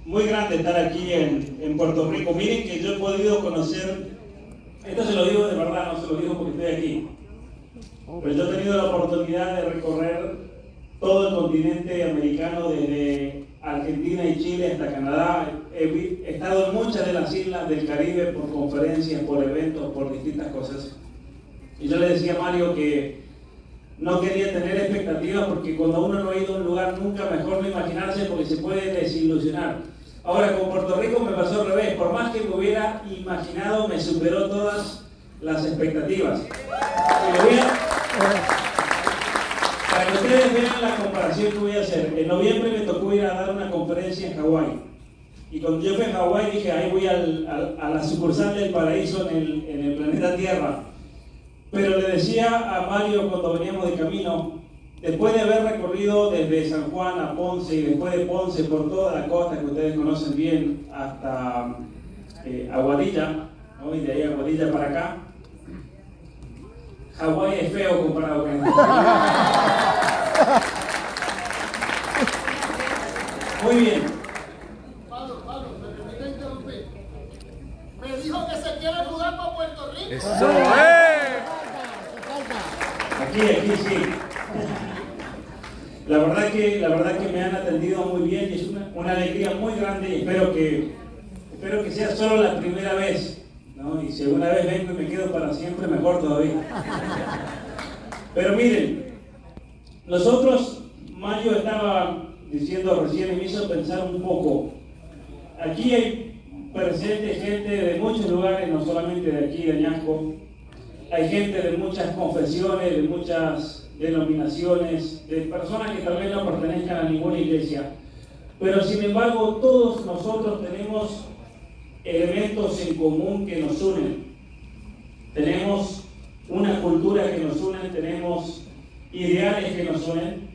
muy grande estar aquí en Puerto Rico. Miren que yo he podido conocer, esto se lo digo de verdad, no se lo digo porque estoy aquí, pero yo he tenido la oportunidad de recorrer todo el continente americano, desde Argentina y Chile hasta Canadá. He estado en muchas de las islas del Caribe por conferencias, por eventos, por distintas cosas. Y yo le decía a Mario que no quería tener expectativas, porque cuando uno no ha ido a un lugar nunca, mejor no imaginarse, porque se puede desilusionar. Ahora con Puerto Rico me pasó al revés. Por más que me hubiera imaginado, me superó todas las expectativas. Para que ustedes vean la comparación que voy a hacer, en noviembre me tocó ir a dar una conferencia en Hawái. Y cuando yo fui a Hawái dije, ahí voy a la sucursal del paraíso en el planeta Tierra. Pero le decía a Mario cuando veníamos de camino, después de haber recorrido desde San Juan a Ponce y después de Ponce por toda la costa que ustedes conocen bien hasta Aguadilla, ¿no? Y de ahí a Aguadilla para acá, Hawái es feo comparado con esto. Muy bien. Pablo, me permite interrumpir. Me dijo que se quiere mudar para Puerto Rico. ¡Eso Aquí sí. La verdad que me han atendido muy bien y es una alegría muy grande, y espero que sea solo la primera vez, ¿no? Y si alguna vez vengo y me quedo para siempre, mejor todavía. Pero miren, nosotros, Mario estaba diciendo recién y me hizo pensar un poco. Aquí hay presente gente de muchos lugares, no solamente de aquí, de Añasco. Hay gente de muchas confesiones, de muchas denominaciones, de personas que tal vez no pertenezcan a ninguna iglesia. Pero sin embargo, todos nosotros tenemos elementos en común que nos unen. Tenemos una cultura que nos une, tenemos ideales que nos unen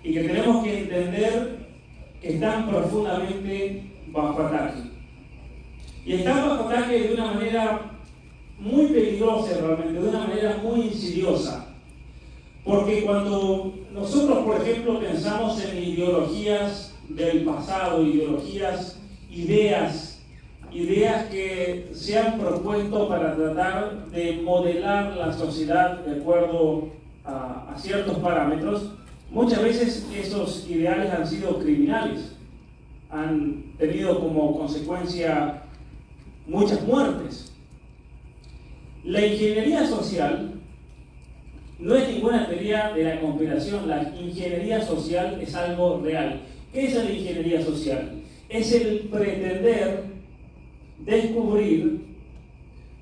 y que tenemos que entender que están profundamente bajo ataque. Y están bajo ataque de una manera muy peligrosa realmente, de una manera muy insidiosa. Porque cuando nosotros, por ejemplo, pensamos en ideologías del pasado, ideas que se han propuesto para tratar de modelar la sociedad de acuerdo a ciertos parámetros, muchas veces esos ideales han sido criminales, han tenido como consecuencia muchas muertes. La ingeniería social no es ninguna teoría de la conspiración. La ingeniería social es algo real. ¿Qué es la ingeniería social? Es el pretender descubrir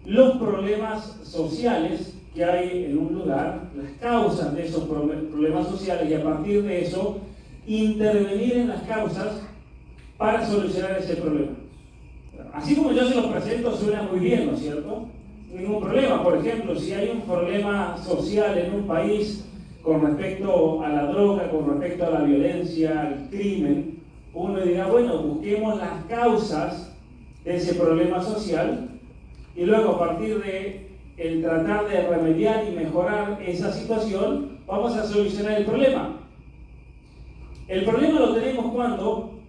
los problemas sociales que hay en un lugar, las causas de esos problemas sociales, y a partir de eso intervenir en las causas para solucionar ese problema. Así como yo se los presento, suena muy bien, ¿no es cierto? Ningún problema. Por ejemplo, si hay un problema social en un país con respecto a la droga, con respecto a la violencia, al crimen, uno dirá, bueno, busquemos las causas de ese problema social y luego, a partir de el tratar de remediar y mejorar esa situación, vamos a solucionar el problema. El problema lo tenemos cuando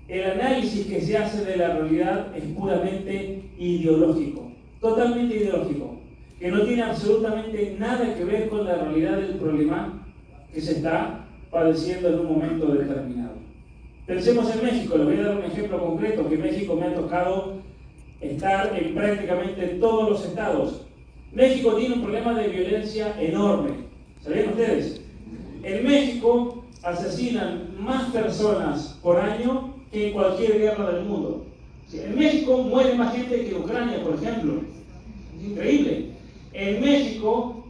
el análisis que se hace de la realidad es puramente ideológico, totalmente ideológico, que no tiene absolutamente nada que ver con la realidad del problema que se está padeciendo en un momento determinado. Pensemos en México. Les voy a dar un ejemplo concreto, que en México me ha tocado estar en prácticamente todos los estados. México tiene un problema de violencia enorme. ¿Sabían ustedes? En México asesinan más personas por año que en cualquier guerra del mundo. En México muere más gente que en Ucrania, por ejemplo. Es increíble. En México,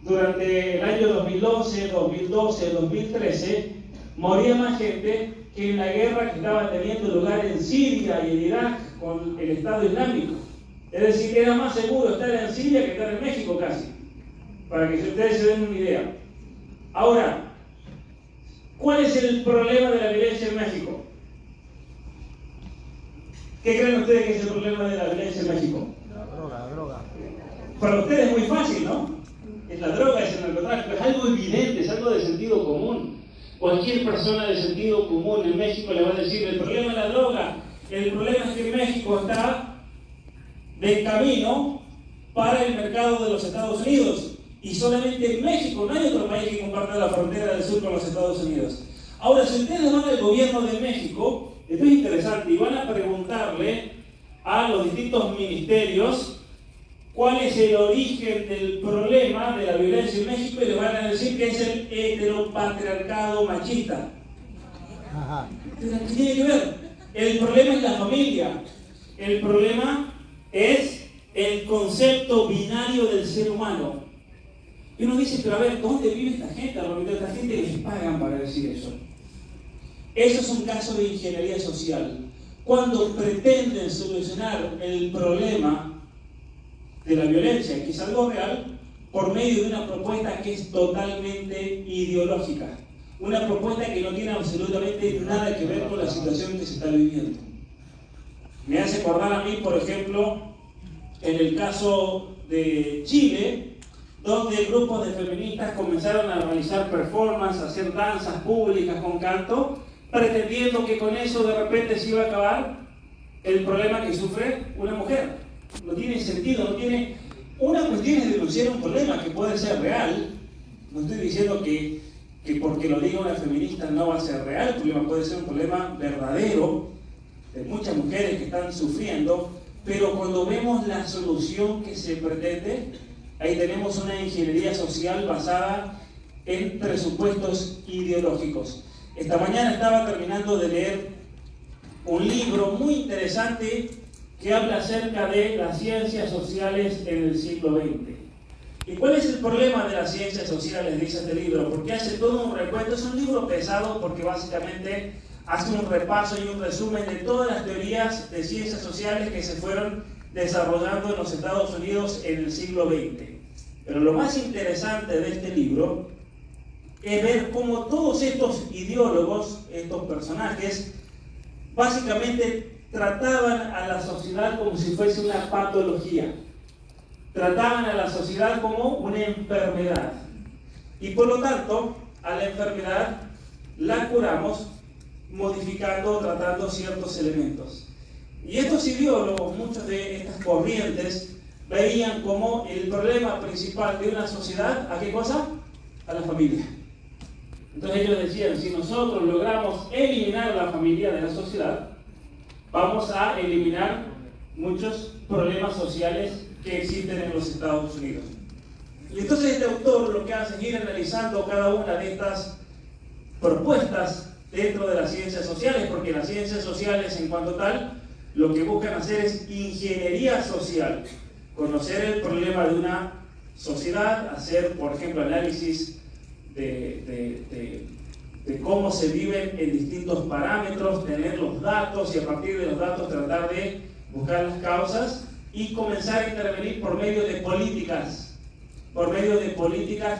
durante el año 2011, 2012, 2013, moría más gente que en la guerra que estaba teniendo lugar en Siria y en Irak con el Estado Islámico. Es decir, era más seguro estar en Siria que estar en México casi, para que ustedes se den una idea. Ahora, ¿cuál es el problema de la violencia en México? ¿Qué creen ustedes que es el problema de la violencia en México? La droga. Para ustedes es muy fácil, ¿no? Es la droga, es el narcotráfico, es algo evidente, es algo de sentido común. Cualquier persona de sentido común en México le va a decir, el problema es la droga, el problema es que México está de camino para el mercado de los Estados Unidos. Y solamente en México, no hay otro país que comparta la frontera del sur con los Estados Unidos. Ahora, si ustedes van al gobierno de México, esto es interesante, y van a preguntarle a los distintos ministerios cuál es el origen del problema de la violencia en México, y les van a decir que es el heteropatriarcado machista. ¿Qué tiene que ver? El problema es la familia. El problema es el concepto binario del ser humano. Y uno dice, pero a ver, ¿dónde vive esta gente? Esta gente les pagan para decir eso. Eso es un caso de ingeniería social. Cuando pretenden solucionar el problema de la violencia, que es algo real, por medio de una propuesta que es totalmente ideológica. Una propuesta que no tiene absolutamente nada que ver con la situación que se está viviendo. Me hace acordar a mí, por ejemplo, en el caso de Chile, donde grupos de feministas comenzaron a realizar performances, a hacer danzas públicas con canto, pretendiendo que con eso de repente se iba a acabar el problema que sufre una mujer. No tiene sentido, no tiene... Una cuestión es denunciar un problema que puede ser real. No estoy diciendo que porque lo diga una feminista no va a ser real, el problema puede ser un problema verdadero de muchas mujeres que están sufriendo, pero cuando vemos la solución que se pretende, ahí tenemos una ingeniería social basada en presupuestos ideológicos. Esta mañana estaba terminando de leer un libro muy interesante que habla acerca de las ciencias sociales en el siglo XX. ¿Y cuál es el problema de las ciencias sociales? Dice este libro, porque hace todo un recuento. Es un libro pesado porque básicamente hace un repaso y un resumen de todas las teorías de ciencias sociales que se fueron desarrollando en los Estados Unidos en el siglo XX. Pero lo más interesante de este libro es ver cómo todos estos ideólogos, estos personajes, básicamente trataban a la sociedad como si fuese una patología. Trataban a la sociedad como una enfermedad. Y por lo tanto, a la enfermedad la curamos modificando, tratando ciertos elementos. Y estos ideólogos, muchas de estas corrientes, veían como el problema principal de una sociedad, ¿a qué cosa? A la familia. Entonces ellos decían, si nosotros logramos eliminar a la familia de la sociedad, vamos a eliminar muchos problemas sociales que existen en los Estados Unidos. Y entonces este autor lo que hace es ir analizando cada una de estas propuestas dentro de las ciencias sociales, porque las ciencias sociales en cuanto tal, lo que buscan hacer es ingeniería social, conocer el problema de una sociedad, hacer, por ejemplo, análisis de cómo se viven en distintos parámetros, tener los datos y a partir de los datos tratar de buscar las causas y comenzar a intervenir por medio de políticas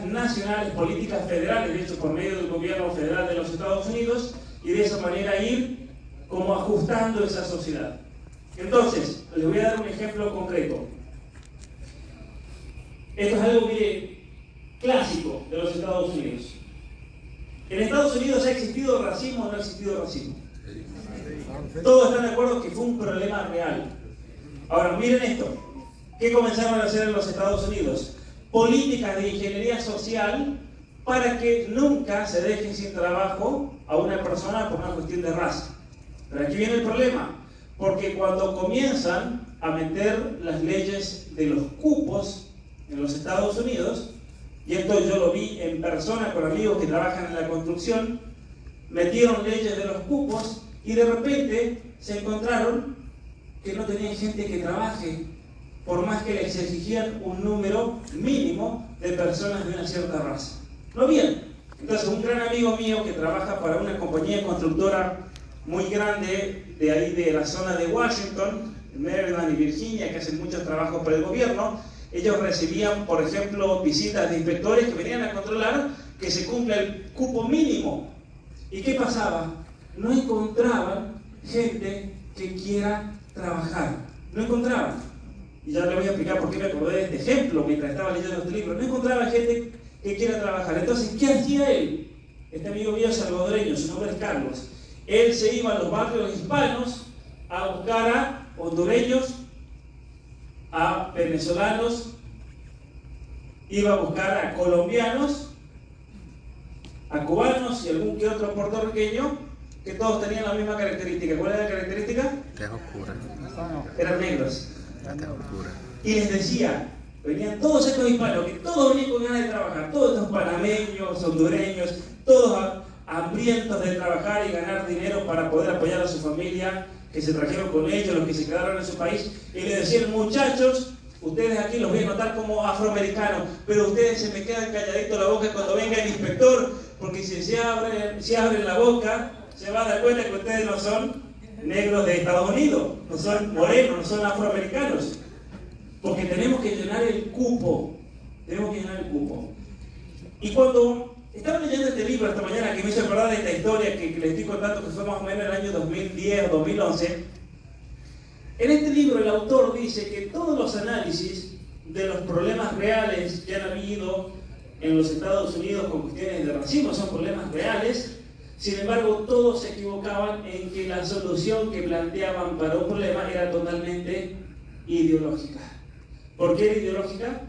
nacionales, políticas federales, de hecho por medio del gobierno federal de los Estados Unidos, y de esa manera ir como ajustando esa sociedad. Entonces, les voy a dar un ejemplo concreto. Esto es algo clásico de los Estados Unidos. ¿En Estados Unidos ha existido racismo o no ha existido racismo? Todos están de acuerdo que fue un problema real. Ahora, miren esto. ¿Qué comenzaron a hacer en los Estados Unidos? Políticas de ingeniería social para que nunca se deje sin trabajo a una persona por una cuestión de raza. Pero aquí viene el problema, porque cuando comienzan a meter las leyes de los cupos en los Estados Unidos, y esto yo lo vi en persona con amigos que trabajan en la construcción, metieron leyes de los cupos y de repente se encontraron que no tenían gente que trabaje, por más que les exigían un número mínimo de personas de una cierta raza. No habían. Entonces un gran amigo mío que trabaja para una compañía constructora muy grande de ahí de la zona de Washington, Maryland y Virginia, que hacen muchos trabajos para el gobierno, ellos recibían, por ejemplo, visitas de inspectores que venían a controlar que se cumpla el cupo mínimo. ¿Y qué pasaba? No encontraban gente que quiera trabajar. No encontraban. Y ya le voy a explicar por qué me acordé de este ejemplo mientras estaba leyendo este libro. No encontraban gente que quiera trabajar. Entonces, ¿qué hacía él? Este amigo mío salvadoreño, su nombre es Carlos. Él se iba a los barrios hispanos a buscar a hondureños, a venezolanos, iba a buscar a colombianos, a cubanos y algún que otro puertorriqueño, que todos tenían la misma característica. ¿Cuál era la característica? Tez oscura. Eran negros. La tez oscura. Y les decía, venían todos estos hispanos, que todos venían con ganas de trabajar, todos estos panameños, hondureños, todos hambrientos de trabajar y ganar dinero para poder apoyar a su familia, que se trajeron con ellos, los que se quedaron en su país, y le decían, muchachos, ustedes aquí los voy a notar como afroamericanos, pero ustedes se me quedan calladitos la boca cuando venga el inspector, porque si se abren la boca, se va a dar cuenta que ustedes no son negros de Estados Unidos, no son morenos, no son afroamericanos, porque tenemos que llenar el cupo, Y cuando estaba leyendo este libro esta mañana, que me hizo acordar de esta historia que les estoy contando, que fue más o menos el año 2010 o 2011, en este libro el autor dice que todos los análisis de los problemas reales que han habido en los Estados Unidos con cuestiones de racismo son problemas reales. Sin embargo, todos se equivocaban en que la solución que planteaban para un problema era totalmente ideológica. ¿Por qué era ideológica?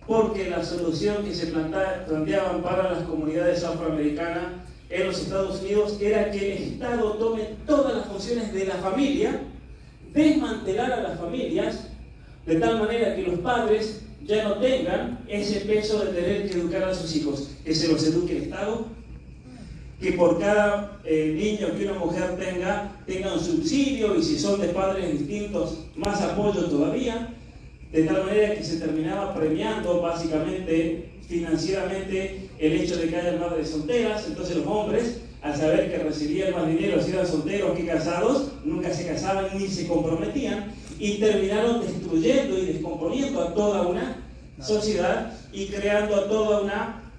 Porque la solución que se planteaban para las comunidades afroamericanas en los Estados Unidos era que el Estado tome todas las funciones de la familia, desmantelar a las familias, de tal manera que los padres ya no tengan ese peso de tener que educar a sus hijos, que se los eduque el Estado, que por cada niño que una mujer tenga un subsidio, y si son de padres distintos, más apoyo todavía, de tal manera que se terminaba premiando básicamente financieramente el hecho de que haya madres solteras. Entonces los hombres, al saber que recibían más dinero si eran solteros que casados, nunca se casaban ni se comprometían, y terminaron destruyendo y descomponiendo a toda una sociedad y creando a toda una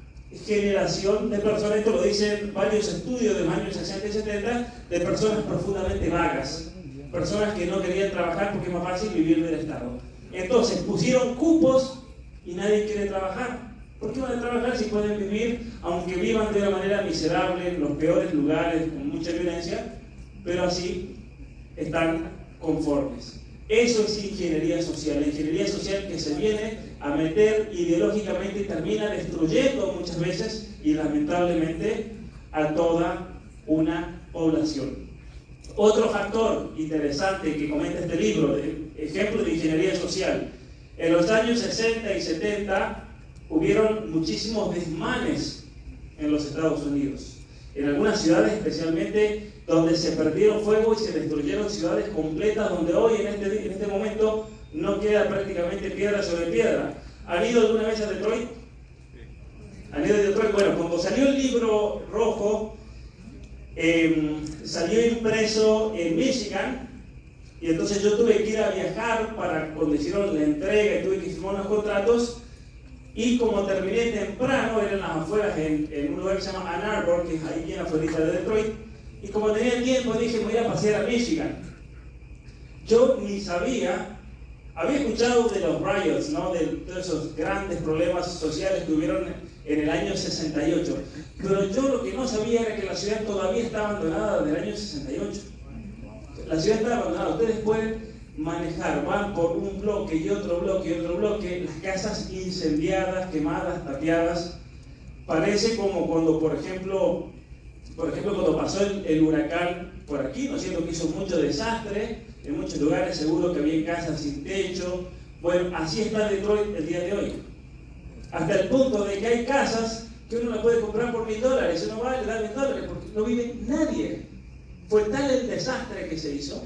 generación de personas. Esto lo dicen varios estudios de los años 60 y 70, de personas profundamente vagas, personas que no querían trabajar porque es más fácil vivir del Estado. Entonces pusieron cupos y nadie quiere trabajar. ¿Por qué van a trabajar si pueden vivir, aunque vivan de una manera miserable, en los peores lugares, con mucha violencia, pero así están conformes? Eso es ingeniería social, la ingeniería social que se viene a meter ideológicamente y termina destruyendo muchas veces y lamentablemente a toda una población. Otro factor interesante que comenta este libro, ejemplo de ingeniería social: en los años 60 y 70 hubieron muchísimos desmanes en los Estados Unidos, en algunas ciudades especialmente, donde se perdieron fuego y se destruyeron ciudades completas, donde hoy en este momento no queda prácticamente piedra sobre piedra. ¿Han ido alguna vez a Detroit? ¿Han ido a Detroit? Bueno, cuando salió el libro rojo, salió impreso en Michigan, y entonces yo tuve que ir a viajar para cuando hicieron la entrega y tuve que firmar unos contratos, y como terminé temprano, eran las afueras en un lugar que se llama Ann Arbor, que es ahí bien afuera de Detroit, y como tenía tiempo dije, voy a ir a pasear a Michigan. Yo ni sabía, había escuchado de los riots, ¿no? De todos esos grandes problemas sociales que hubieron en el año 68, pero yo lo que no sabía era que la ciudad todavía está abandonada desde el año 68. La ciudad está abandonada. Ustedes pueden manejar, van por un bloque y otro bloque y otro bloque, las casas incendiadas, quemadas, tapiadas. Parece como cuando, por ejemplo, cuando pasó el huracán por aquí, ¿no es cierto?, que hizo mucho desastre, en muchos lugares seguro que había casas sin techo. Bueno, así está Detroit el día de hoy. Hasta el punto de que hay casas que uno la puede comprar por $1000, uno va y le da $1000 porque no vive nadie. Fue tal el desastre que se hizo.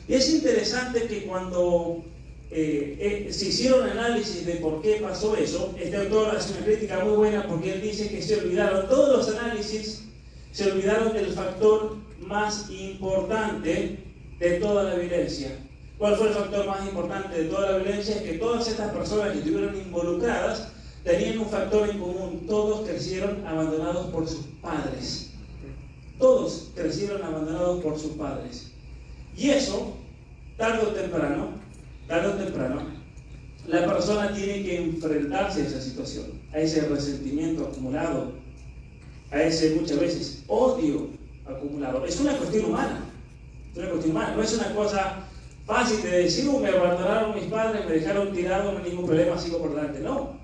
Y es interesante que cuando se hicieron análisis de por qué pasó eso, este autor hace una crítica muy buena porque él dice que se olvidaron, todos los análisis se olvidaron del factor más importante de toda la violencia. ¿Cuál fue el factor más importante de toda la violencia? Es que todas estas personas que estuvieron involucradas tenían un factor en común: todos crecieron abandonados por sus padres. Todos crecieron abandonados por sus padres. Y eso, tarde o temprano, la persona tiene que enfrentarse a esa situación, a ese resentimiento acumulado, a ese muchas veces odio acumulado. Es una cuestión humana. Es una cuestión humana, no es una cosa fácil de decir, me abandonaron mis padres, me dejaron tirado, no hay ningún problema, sigo por delante. No.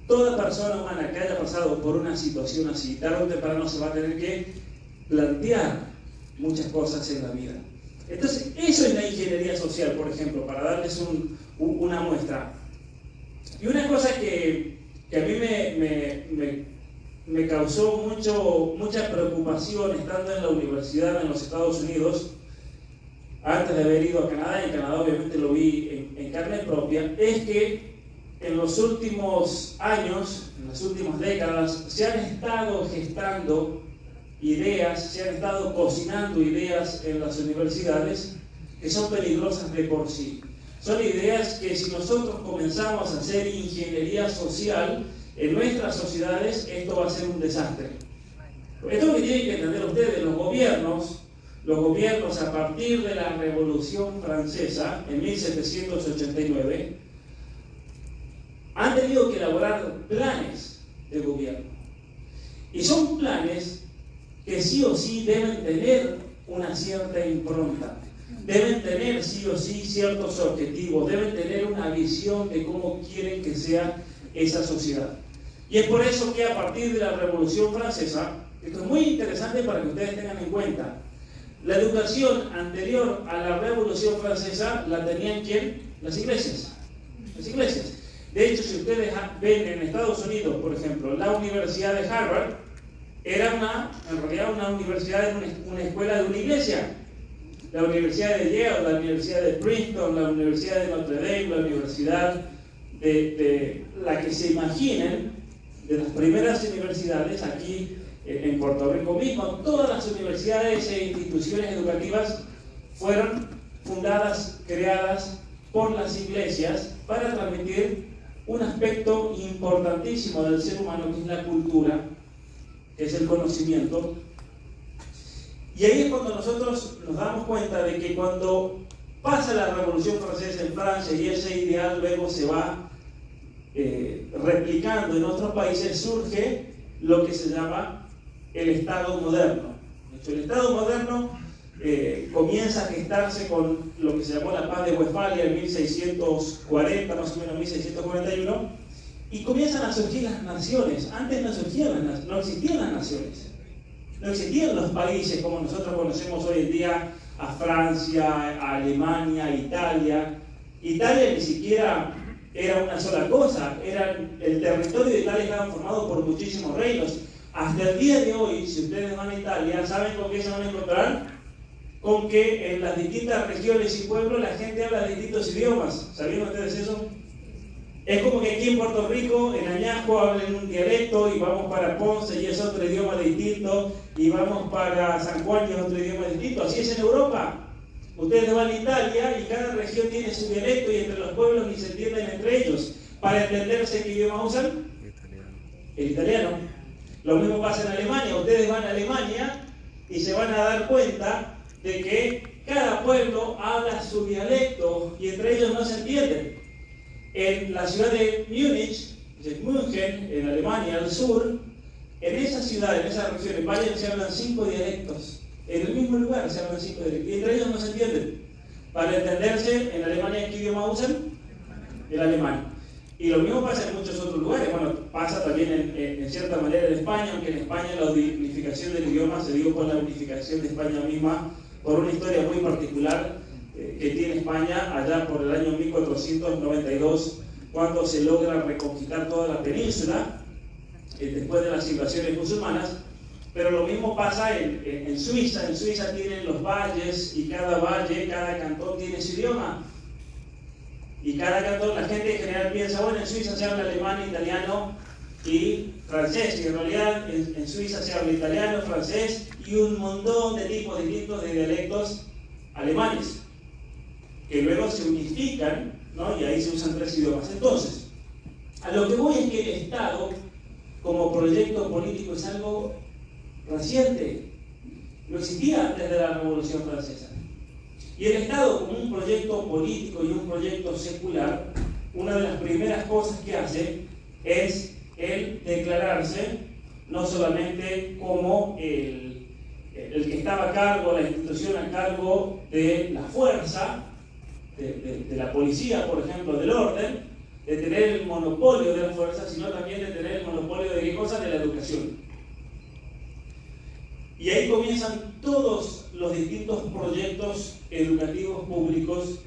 Toda persona humana que haya pasado por una situación así, tarde o temprano se va a tener que plantear muchas cosas en la vida. Entonces, eso es la ingeniería social, por ejemplo, para darles una muestra. Y una cosa que a mí me causó mucha preocupación estando en la universidad en los Estados Unidos, antes de haber ido a Canadá, y en Canadá obviamente lo vi en carne propia, es que en los últimos años, en las últimas décadas, se han estado gestando ideas, se han estado cocinando ideas en las universidades que son peligrosas de por sí. Son ideas que si nosotros comenzamos a hacer ingeniería social en nuestras sociedades, esto va a ser un desastre. Esto es lo que tienen que entender ustedes, los gobiernos a partir de la Revolución Francesa, en 1789, han tenido que elaborar planes de gobierno. Y son planes que sí o sí deben tener una cierta impronta, deben tener sí o sí ciertos objetivos, deben tener una visión de cómo quieren que sea esa sociedad. Y es por eso que a partir de la Revolución Francesa, esto es muy interesante para que ustedes tengan en cuenta, la educación anterior a la Revolución Francesa la tenían ¿quién? Las iglesias. Las iglesias. De hecho, si ustedes ven en Estados Unidos, por ejemplo, la Universidad de Harvard era en realidad una universidad, una escuela de una iglesia. La Universidad de Yale, la Universidad de Princeton, la Universidad de Notre Dame, la Universidad de la que se imaginen, de las primeras universidades aquí en Puerto Rico mismo, todas las universidades e instituciones educativas fueron fundadas, creadas por las iglesias para transmitir un aspecto importantísimo del ser humano, que es la cultura, que es el conocimiento. Y ahí es cuando nosotros nos damos cuenta de que cuando pasa la Revolución Francesa en Francia y ese ideal luego se va replicando en otros países, surge lo que se llama el Estado moderno. De hecho, el Estado moderno comienza a gestarse con lo que se llamó la Paz de Westfalia en 1640, más o menos 1641, y comienzan a surgir las naciones. Antes no existían las naciones. No existían los países como nosotros conocemos hoy en día, a Francia, a Alemania, a Italia. Italia ni siquiera era una sola cosa, el territorio de Italia estaba formado por muchísimos reinos. Hasta el día de hoy, si ustedes van a Italia, ¿saben con qué se van a encontrar? Con que en las distintas regiones y pueblos la gente habla distintos idiomas. ¿Sabían ustedes eso? Es como que aquí en Puerto Rico, en Añasco, hablan un dialecto, y vamos para Ponce y es otro idioma distinto, y vamos para San Juan y es otro idioma distinto. Así es en Europa. Ustedes van a Italia y cada región tiene su dialecto, y entre los pueblos ni se entienden entre ellos. Para entenderse, ¿qué idioma usan? El italiano. Lo mismo pasa en Alemania. Ustedes van a Alemania y se van a dar cuenta de que cada pueblo habla su dialecto y entre ellos no se entienden. En la ciudad de Múnich, München, en Alemania, al sur, en esa ciudad, en esa región, en Bayern, se hablan 5 dialectos. En el mismo lugar se hablan 5 dialectos y entre ellos no se entienden. Para entenderse, en Alemania, ¿qué idioma usan? El alemán. Y lo mismo pasa en muchos otros lugares. Bueno, pasa también en cierta manera en España, aunque en España la unificación del idioma se dio con la unificación de España misma, por una historia muy particular que tiene España allá por el año 1492, cuando se logra reconquistar toda la península después de las invasiones musulmanas. Pero lo mismo pasa en Suiza. En Suiza tienen los valles, y cada valle, cada cantón tiene su idioma. Y cada cantón, la gente en general piensa, bueno, en Suiza se habla alemán, italiano y francés. Y en realidad en Suiza se habla italiano, francés y un montón de tipos distintos de dialectos alemanes, que luego se unifican, ¿no? Y ahí se usan 3 idiomas. Entonces, a lo que voy es que el Estado, como proyecto político, es algo reciente. No existía antes de la Revolución Francesa. Y el Estado, como un proyecto político y un proyecto secular, una de las primeras cosas que hace es el declararse no solamente como el el que estaba a cargo, la institución a cargo de la fuerza, de la policía, por ejemplo, del orden, de tener el monopolio de la fuerza, sino también de tener el monopolio de qué cosa, de la educación. Y ahí comienzan todos los distintos proyectos educativos públicos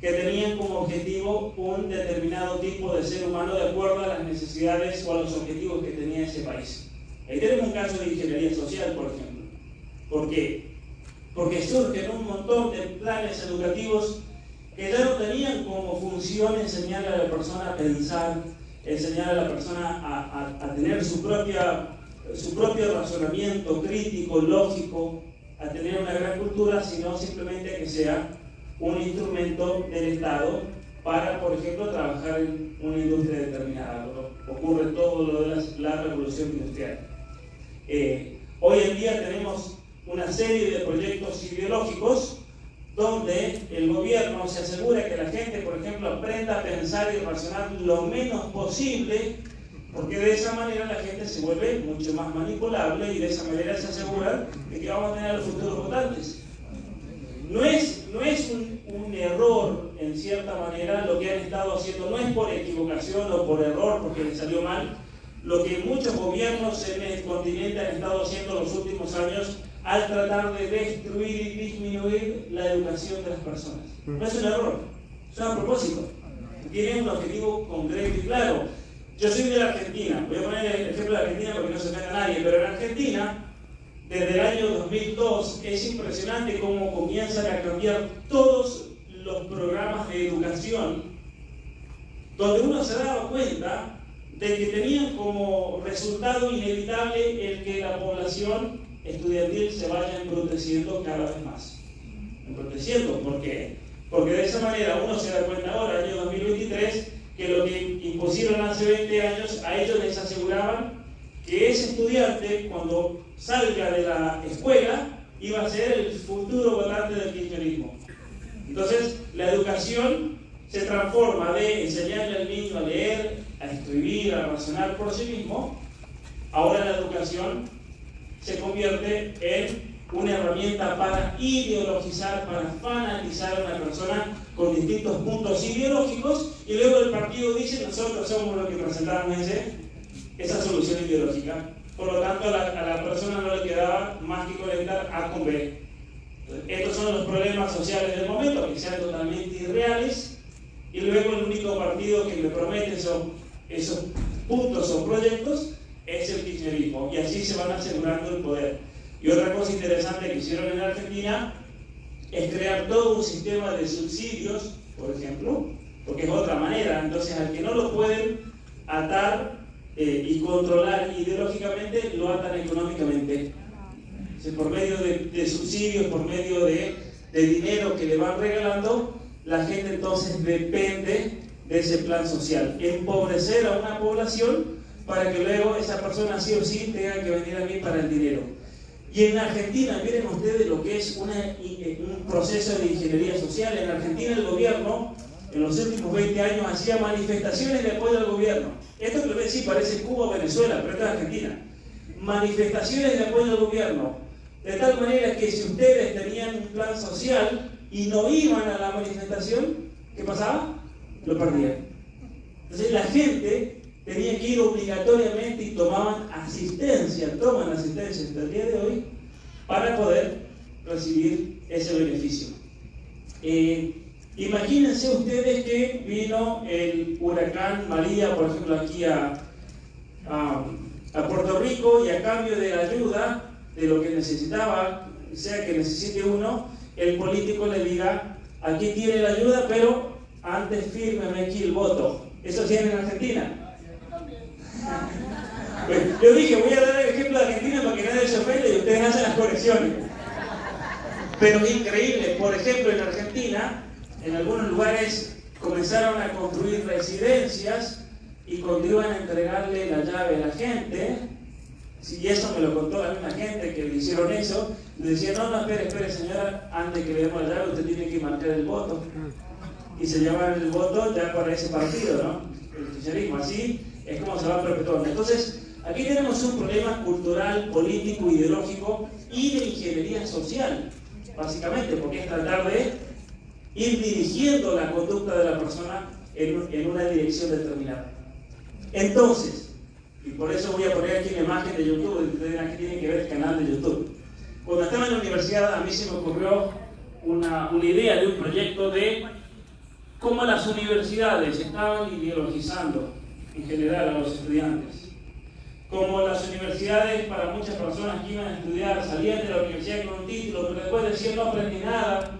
que tenían como objetivo un determinado tipo de ser humano de acuerdo a las necesidades o a los objetivos que tenía ese país. Ahí tenemos un caso de ingeniería social, por ejemplo. ¿Por qué? Porque surgen un montón de planes educativos que ya no tenían como función enseñarle a la persona a pensar, enseñar a la persona a tener su propio razonamiento crítico, lógico, a tener una gran cultura, sino simplemente que sea un instrumento del Estado para, por ejemplo, trabajar en una industria determinada. Ocurre todo lo de la revolución industrial. Hoy en día tenemos una serie de proyectos ideológicos donde el gobierno se asegura que la gente, por ejemplo, aprenda a pensar y razonar lo menos posible, porque de esa manera la gente se vuelve mucho más manipulable y de esa manera se asegura de que vamos a tener a los futuros votantes. No es un error, en cierta manera, lo que han estado haciendo, no es por equivocación o por error, porque les salió mal, lo que muchos gobiernos en el continente han estado haciendo en los últimos años al tratar de destruir y disminuir la educación de las personas. No es un error, es un propósito. Tiene un objetivo concreto y claro. Yo soy de la Argentina, voy a poner el ejemplo de Argentina porque no se ofenda a nadie, pero en Argentina, desde el año 2002, es impresionante cómo comienzan a cambiar todos los programas de educación, donde uno se daba cuenta de que tenían como resultado inevitable el que la población estudiantil se vaya embruteciendo cada vez más. Embruteciendo, ¿por qué? Porque de esa manera uno se da cuenta ahora, año 2023, que lo que impusieron hace 20 años, a ellos les aseguraban que ese estudiante, cuando salga de la escuela, iba a ser el futuro votante del kirchnerismo. Entonces, la educación se transforma de enseñarle al niño a leer, a escribir, a razonar por sí mismo. Ahora la educación se convierte en una herramienta para ideologizar, para fanatizar a una persona con distintos puntos ideológicos, y luego el partido dice: nosotros somos los que presentamos esa solución ideológica. Por lo tanto, a la persona no le quedaba más que conectar A con B. Entonces, estos son los problemas sociales del momento, que sean totalmente irreales, y luego el único partido que le promete esos puntos o proyectos es el kirchnerismo, y así se van asegurando el poder. Y otra cosa interesante que hicieron en Argentina es crear todo un sistema de subsidios, por ejemplo, porque es otra manera. Entonces, al que no lo pueden atar y controlar ideológicamente, lo atan económicamente. Entonces, por medio de subsidios, por medio de dinero que le van regalando, la gente entonces depende de ese plan social. Empobrecer a una población para que luego esa persona sí o sí tenga que venir a mí para el dinero. Y en Argentina, miren ustedes lo que es un proceso de ingeniería social. En Argentina el gobierno, en los últimos 20 años, hacía manifestaciones de apoyo al gobierno. Esto que lo ven, sí, parece Cuba o Venezuela, pero esto es Argentina. Manifestaciones de apoyo al gobierno. De tal manera que si ustedes tenían un plan social y no iban a la manifestación, ¿qué pasaba? Lo perdían. Entonces la gente tenía que ir obligatoriamente y toman asistencia hasta el día de hoy para poder recibir ese beneficio. Imagínense ustedes que vino el huracán María, por ejemplo, aquí a Puerto Rico, y a cambio de la ayuda, de lo que necesitaba, sea que necesite uno, el político le diga: aquí tiene la ayuda, pero antes fírmeme aquí el voto. ¿Eso tiene en Argentina? Yo dije, voy a dar el ejemplo de Argentina para que nadie se ofenda y ustedes hacen las correcciones. Pero es increíble. Por ejemplo, en Argentina, en algunos lugares comenzaron a construir residencias y cuando iban a entregarle la llave a la gente, y eso me lo contó la misma gente que le hicieron eso, le decían: no, espere señora, antes que le demos la llave usted tiene que marcar el voto. Y se llevaban el voto ya para ese partido, ¿no? El kirchnerismo. Así es como se va perpetuando. Entonces, Aquí tenemos un problema cultural, político, ideológico y de ingeniería social, básicamente, porque es tratar de ir dirigiendo la conducta de la persona en una dirección determinada. Entonces, y por eso voy a poner aquí una imagen de YouTube, ustedes aquí tienen que ver el canal de YouTube. Cuando estaba en la universidad, a mí se me ocurrió una idea de un proyecto de cómo las universidades estaban ideologizando en general a los estudiantes. Como las universidades, para muchas personas que iban a estudiar, salían de la universidad con un título, pero después decían no aprendí nada,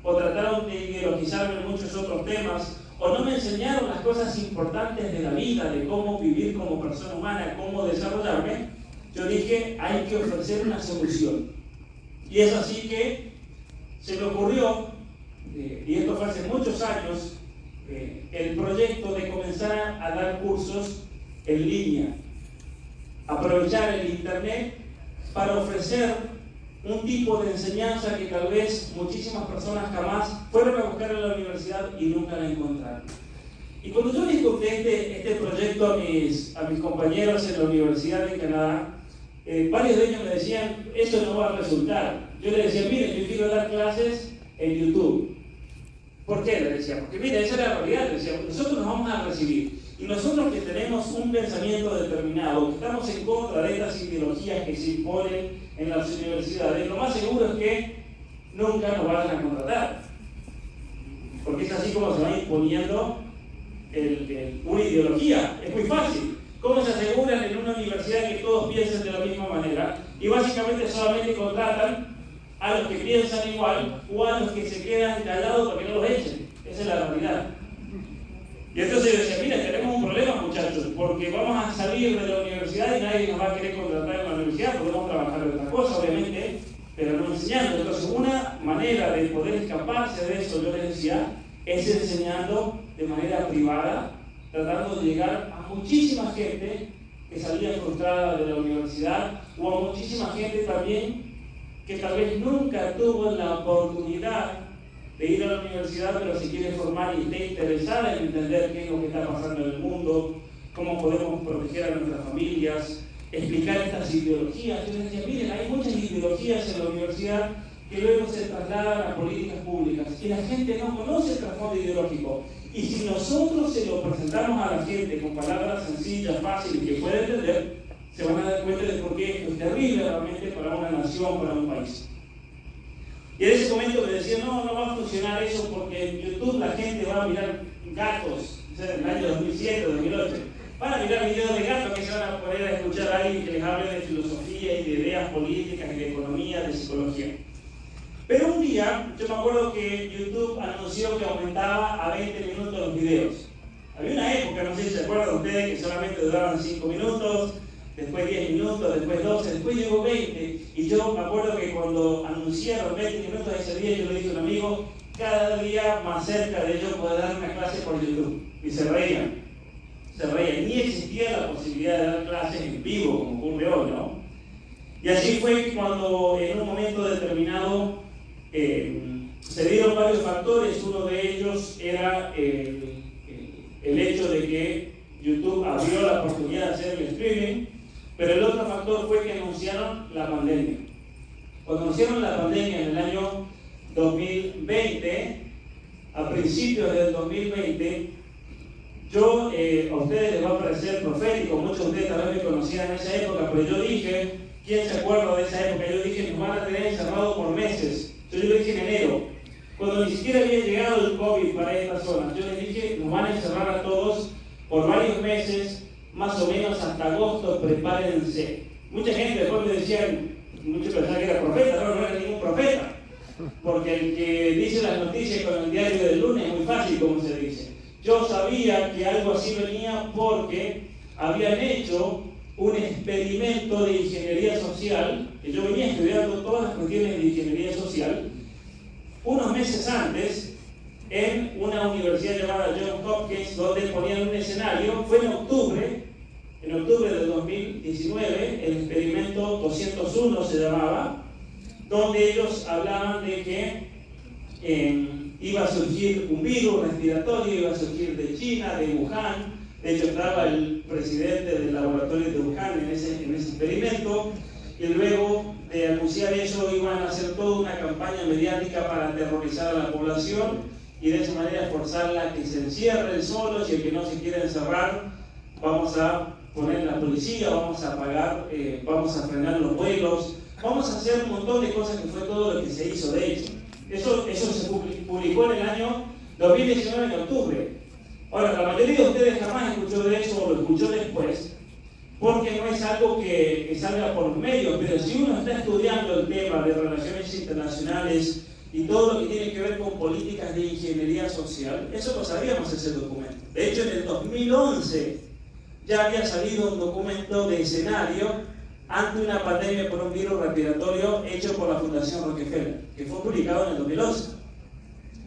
o trataron de ideologizarme en muchos otros temas, o no me enseñaron las cosas importantes de la vida, de cómo vivir como persona humana, cómo desarrollarme. Yo dije, hay que ofrecer una solución. Y es así que se me ocurrió, y esto fue hace muchos años, el proyecto de comenzar a dar cursos en línea. Aprovechar el internet para ofrecer un tipo de enseñanza que tal vez muchísimas personas jamás fueron a buscar en la universidad y nunca la encontraron. Y cuando yo les conté este proyecto a mis compañeros en la Universidad de Canadá, varios de ellos me decían, eso no va a resultar. Yo les decía, miren, yo quiero dar clases en YouTube. ¿Por qué? Les decía, porque mira, esa es la realidad. Les decía, nosotros nos vamos a recibir. Y nosotros que tenemos un pensamiento determinado, que estamos en contra de estas ideologías que se imponen en las universidades, lo más seguro es que nunca nos vayan a contratar. Porque es así como se va imponiendo una ideología. Es muy fácil. ¿Cómo se aseguran en una universidad que todos piensen de la misma manera? Y básicamente solamente contratan a los que piensan igual o a los que se quedan callados para que no los echen. Esa es la realidad. Y entonces yo decía, mira, tenemos un problema, muchachos, porque vamos a salir de la universidad y nadie nos va a querer contratar en la universidad, podemos trabajar de otra cosa, obviamente, pero no enseñando. Entonces, una manera de poder escaparse de eso, yo les decía, es enseñando de manera privada, tratando de llegar a muchísima gente que salía frustrada de la universidad, o a muchísima gente también que tal vez nunca tuvo la oportunidad de ir a la universidad, pero se quiere formar y está interesada en entender qué es lo que está pasando en el mundo, cómo podemos proteger a nuestras familias, explicar estas ideologías. Yo les decía, miren, hay muchas ideologías en la universidad que luego se trasladan a políticas públicas y la gente no conoce el trasfondo ideológico. Y si nosotros se lo presentamos a la gente con palabras sencillas, fáciles, que puede entender, se van a dar cuenta de por qué esto es terrible realmente para una nación, para un país. Y en ese momento me decían, no va a funcionar eso porque en YouTube la gente va a mirar gatos, o sea, en el año 2007, 2008. Van a mirar videos de gatos que se van a poner a escuchar a alguien que les hable de filosofía y de ideas políticas y de economía, de psicología. Pero un día, yo me acuerdo que YouTube anunció que aumentaba a 20 minutos los videos. Había una época, no sé si se acuerdan ustedes, que solamente duraban 5 minutos, después 10 minutos, después 12, después llegó 20. Y yo me acuerdo que cuando anunciaron 20 minutos ese día, yo le dije a un amigo, cada día más cerca de yo poder dar una clase por YouTube. Y se reían. Ni existía la posibilidad de dar clases en vivo, como ocurre hoy, ¿no? Y así fue cuando en un momento determinado se dieron varios factores. Uno de ellos era el hecho de que YouTube abrió la oportunidad de hacer el streaming, pero el otro factor fue que anunciaron la pandemia. Cuando anunciaron la pandemia en el año 2020, a principios del 2020, yo, a ustedes les va a parecer profético, muchos de ustedes tal vez me conocían en esa época, pero yo dije, ¿quién se acuerda de esa época? Yo dije, nos van a tener encerrados por meses. Yo lo dije en enero, cuando ni siquiera había llegado el COVID para estas zonas. Yo les dije, nos van a encerrar a todos por varios meses, más o menos hasta agosto, prepárense. Mucha gente después me decían, muchos pensaban que era profeta, no era ningún profeta, porque el que dice las noticias con el diario del lunes es muy fácil, como se dice. Yo sabía que algo así venía porque habían hecho un experimento de ingeniería social, que yo venía estudiando todas las cuestiones de ingeniería social, unos meses antes, en una universidad llamada Johns Hopkins, donde ponían un escenario. Fue en octubre del 2019, el experimento 201 se llamaba, donde ellos hablaban de que iba a surgir un virus respiratorio, iba a surgir de China, de Wuhan, De hecho, estaba el presidente del laboratorio de Wuhan en ese experimento, y luego de anunciar eso iban a hacer toda una campaña mediática para aterrorizar a la población y de esa manera forzarla a que se encierren solos, y el que no se quiera encerrar, vamos a poner la policía, vamos a pagar, vamos a frenar los vuelos, vamos a hacer un montón de cosas, que fue todo lo que se hizo de hecho. Eso se publicó en el año 2019 en octubre. Ahora, la mayoría de ustedes jamás escuchó de eso o lo escuchó después, porque no es algo que salga por los medios, pero si uno está estudiando el tema de relaciones internacionales y todo lo que tiene que ver con políticas de ingeniería social, eso lo sabíamos, ese documento. De hecho, en el 2011 ya había salido un documento de escenario ante una pandemia por un virus respiratorio hecho por la Fundación Rockefeller, que fue publicado en el 2011.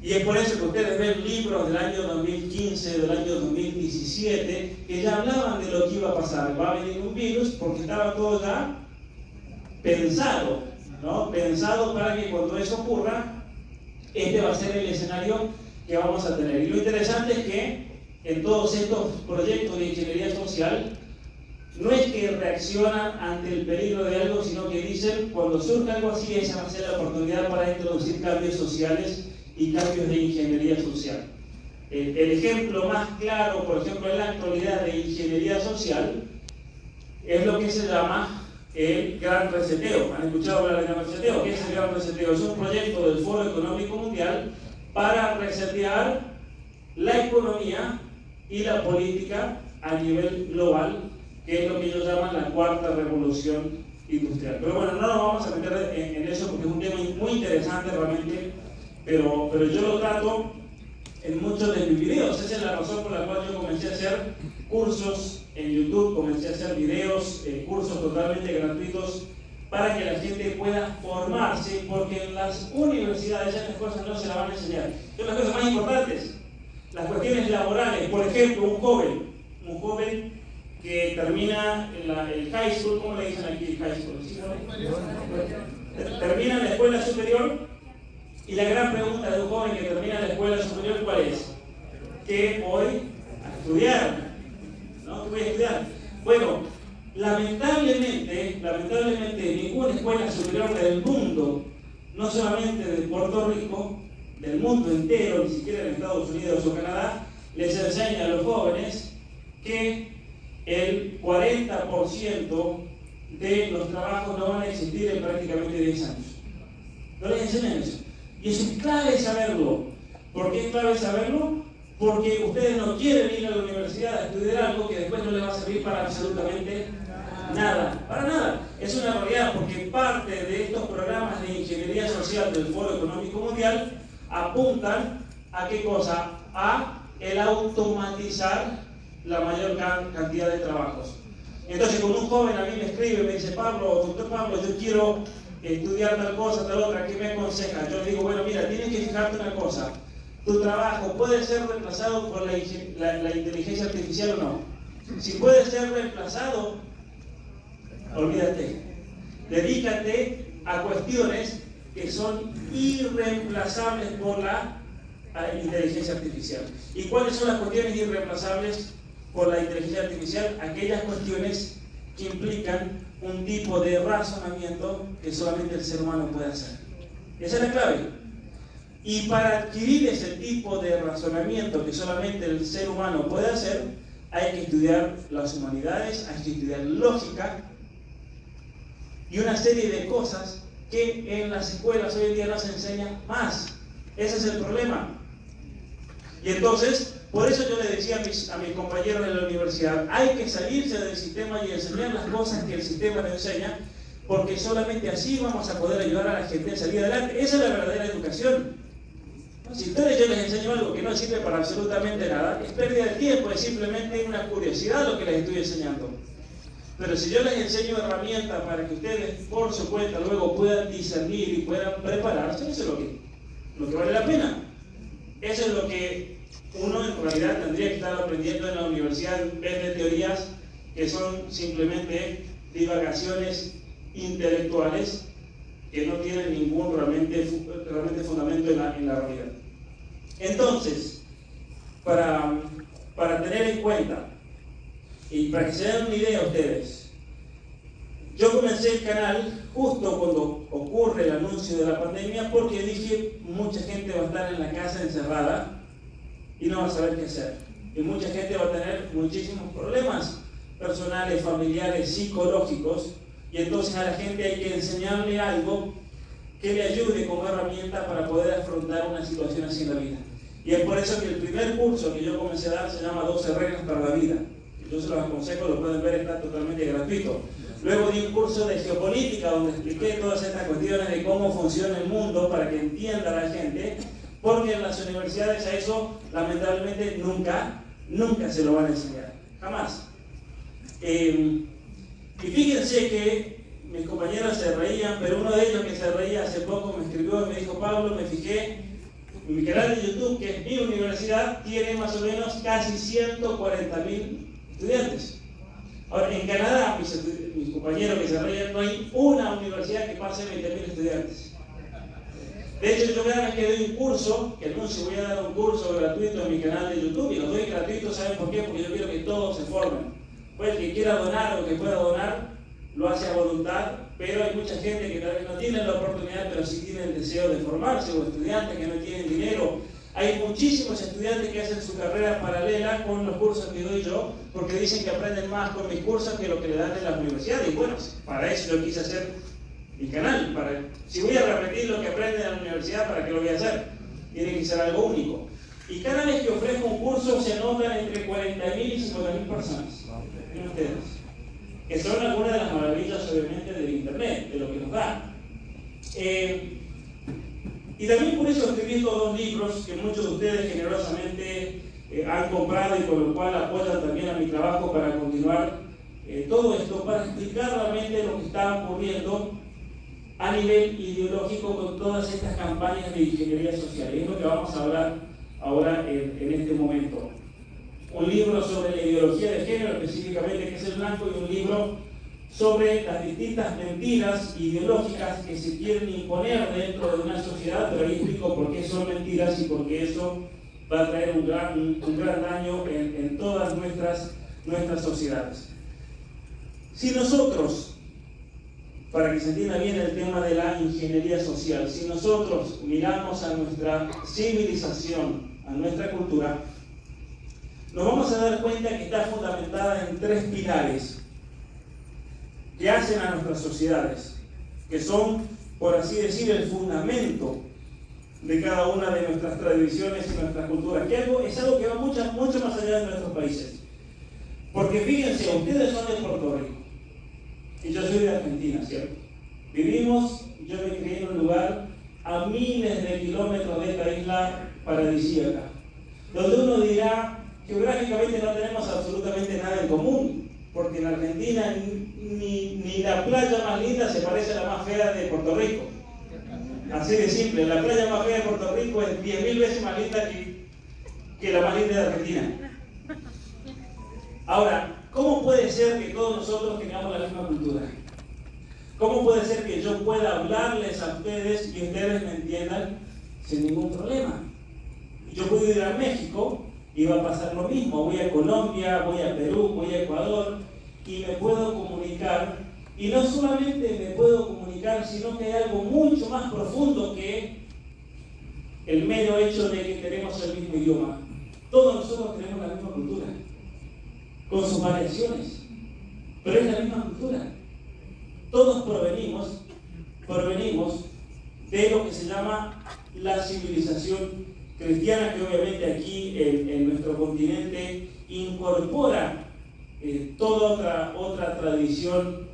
Y es por eso que ustedes ven libros del año 2015, del año 2017, que ya hablaban de lo que iba a pasar. Va a venir un virus, porque estaba todo ya pensado, ¿no? Pensado para que cuando eso ocurra, este va a ser el escenario que vamos a tener. Y lo interesante es que en todos estos proyectos de ingeniería social, no es que reaccionan ante el peligro de algo, sino que dicen, cuando surja algo así, esa va a ser la oportunidad para introducir cambios sociales y cambios de ingeniería social. El ejemplo más claro, por ejemplo, en la actualidad de ingeniería social, es lo que se llama el Gran Reseteo. ¿Han escuchado hablar del Gran Reseteo? ¿Qué es el Gran Reseteo? Es un proyecto del Foro Económico Mundial para resetear la economía y la política a nivel global, que es lo que ellos llaman la cuarta revolución industrial. Pero bueno, no nos vamos a meter en eso porque es un tema muy interesante realmente, pero yo lo trato en muchos de mis videos. Esa es la razón por la cual yo comencé a hacer cursos en YouTube, comencé a hacer videos, cursos totalmente gratuitos para que la gente pueda formarse, porque en las universidades esas cosas no se las van a enseñar. Son las cosas más importantes, las cuestiones laborales. Por ejemplo, un joven que termina el high school, ¿cómo le dicen aquí high school? ¿Sí? Termina la escuela superior, y la gran pregunta de un joven que termina la escuela superior, ¿cuál es? ¿Qué voy a estudiar? ¿No? ¿Qué voy a estudiar? Bueno, lamentablemente, ninguna escuela superior del mundo, no solamente de Puerto Rico, del mundo entero, ni siquiera en Estados Unidos o Canadá, les enseña a los jóvenes que el 40% de los trabajos no van a existir en prácticamente 10 años. No les enseñan eso. Y eso es clave saberlo. ¿Por qué es clave saberlo? Porque ustedes no quieren ir a la universidad a estudiar algo que después no les va a servir para absolutamente nada. Para nada. Es una realidad, porque parte de estos programas de ingeniería social del Foro Económico Mundial apuntan a qué cosa? A el automatizar la mayor cantidad de trabajos. Entonces, cuando un joven a mí me escribe y me dice, doctor Pablo, yo quiero estudiar tal cosa, tal otra, ¿qué me aconseja? Yo le digo, bueno, mira, tienes que fijarte una cosa. Tu trabajo puede ser reemplazado por la inteligencia artificial o no. Si puede ser reemplazado, olvídate. Dedícate a cuestiones que son irreemplazables por la inteligencia artificial. ¿Y cuáles son las cuestiones irreemplazables por la inteligencia artificial? Aquellas cuestiones que implican un tipo de razonamiento que solamente el ser humano puede hacer. Esa es la clave. Y para adquirir ese tipo de razonamiento que solamente el ser humano puede hacer, hay que estudiar las humanidades, hay que estudiar lógica y una serie de cosas que en las escuelas hoy en día no se enseñan más. Ese es el problema. Y entonces, por eso yo le decía a mis compañeros de la universidad, hay que salirse del sistema y enseñar las cosas que el sistema nos enseña, porque solamente así vamos a poder ayudar a la gente a salir adelante. Esa es la verdadera educación. Si ustedes yo les enseño algo que no sirve para absolutamente nada, es pérdida de tiempo, es simplemente una curiosidad lo que les estoy enseñando. Pero si yo les enseño herramientas para que ustedes por su cuenta luego puedan discernir y puedan prepararse, eso es lo que vale la pena. Eso es lo que uno en realidad tendría que estar aprendiendo en la universidad, en vez de teorías que son simplemente divagaciones intelectuales que no tienen ningún realmente fundamento en la realidad. Entonces, para tener en cuenta Y para que se den una idea ustedes, yo comencé el canal justo cuando ocurre el anuncio de la pandemia porque dije, mucha gente va a estar en la casa encerrada y no va a saber qué hacer. Y mucha gente va a tener muchísimos problemas personales, familiares, psicológicos, y entonces a la gente hay que enseñarle algo que le ayude como herramienta para poder afrontar una situación así en la vida. Y es por eso que el primer curso que yo comencé a dar se llama 12 reglas para la vida. Yo se los aconsejo, lo pueden ver, está totalmente gratuito. Luego di un curso de geopolítica donde expliqué todas estas cuestiones de cómo funciona el mundo para que entienda la gente, porque en las universidades a eso lamentablemente nunca se lo van a enseñar, jamás. Y fíjense que mis compañeros se reían, pero uno de ellos que se reía hace poco me escribió y me dijo, Pablo, me fijé, en mi canal de YouTube, que es mi universidad, tiene más o menos casi 140.000 estudiantes. Ahora, en Canadá, mis compañeros que se reían, no hay una universidad que pase 20.000 estudiantes. De hecho, yo cada vez que doy un curso, que anuncio, voy a dar un curso gratuito en mi canal de YouTube, y los doy gratuitos, ¿saben por qué? Porque yo quiero que todos se formen. Pues el que quiera donar o que pueda donar, lo hace a voluntad, pero hay mucha gente que tal vez no tiene la oportunidad, pero sí tiene el deseo de formarse, o estudiantes que no tienen dinero. Hay muchísimos estudiantes que hacen su carrera paralela con los cursos que doy yo, porque dicen que aprenden más con mis cursos que lo que le dan en la universidad. Y bueno, para eso yo quise hacer mi canal. Si voy a repetir lo que aprenden en la universidad, ¿para qué lo voy a hacer? Tiene que ser algo único. Y cada vez que ofrezco un curso se anotan entre 40.000 y 50.000 personas. Miren ustedes. Que son algunas de las maravillas, obviamente, del Internet, de lo que nos da. Y también por eso escribí estos 2 libros que muchos de ustedes generosamente han comprado y con lo cual apoyan también a mi trabajo para continuar todo esto, para explicar realmente lo que está ocurriendo a nivel ideológico con todas estas campañas de ingeniería social. Y es lo que vamos a hablar ahora en este momento. Un libro sobre la ideología de género, específicamente, que es el blanco, y un libro sobre las distintas mentiras ideológicas que se quieren imponer dentro de una sociedad, pero ahí explico por qué son mentiras y por qué eso va a traer un gran daño en todas nuestras sociedades. Si nosotros, para que se entienda bien el tema de la ingeniería social, si nosotros miramos a nuestra civilización, a nuestra cultura, nos vamos a dar cuenta que está fundamentada en 3 pilares que hacen a nuestras sociedades, que son, por así decir, el fundamento de cada una de nuestras tradiciones y nuestras culturas, que es algo que va mucho más allá de nuestros países. Porque fíjense, ustedes son de Puerto Rico, y yo soy de Argentina, ¿cierto? Yo me crié en un lugar a miles de kilómetros de esta isla paradisíaca, donde uno dirá, geográficamente no tenemos absolutamente nada en común, porque en Argentina ni la playa más linda se parece a la más fea de Puerto Rico. Así de simple, la playa más fea de Puerto Rico es 10.000 veces más linda que la más linda de Argentina. Ahora, ¿cómo puede ser que todos nosotros tengamos la misma cultura? ¿Cómo puede ser que yo pueda hablarles a ustedes y ustedes me entiendan sin ningún problema? Yo puedo ir a México y va a pasar lo mismo. Voy a Colombia, voy a Perú, voy a Ecuador y me puedo comunicar. Y no solamente me puedo comunicar, sino que hay algo mucho más profundo que el mero hecho de que tenemos el mismo idioma. Todos nosotros tenemos la misma cultura, con sus variaciones, pero es la misma cultura. Todos provenimos de lo que se llama la civilización cristiana, que obviamente aquí en nuestro continente incorpora toda otra tradición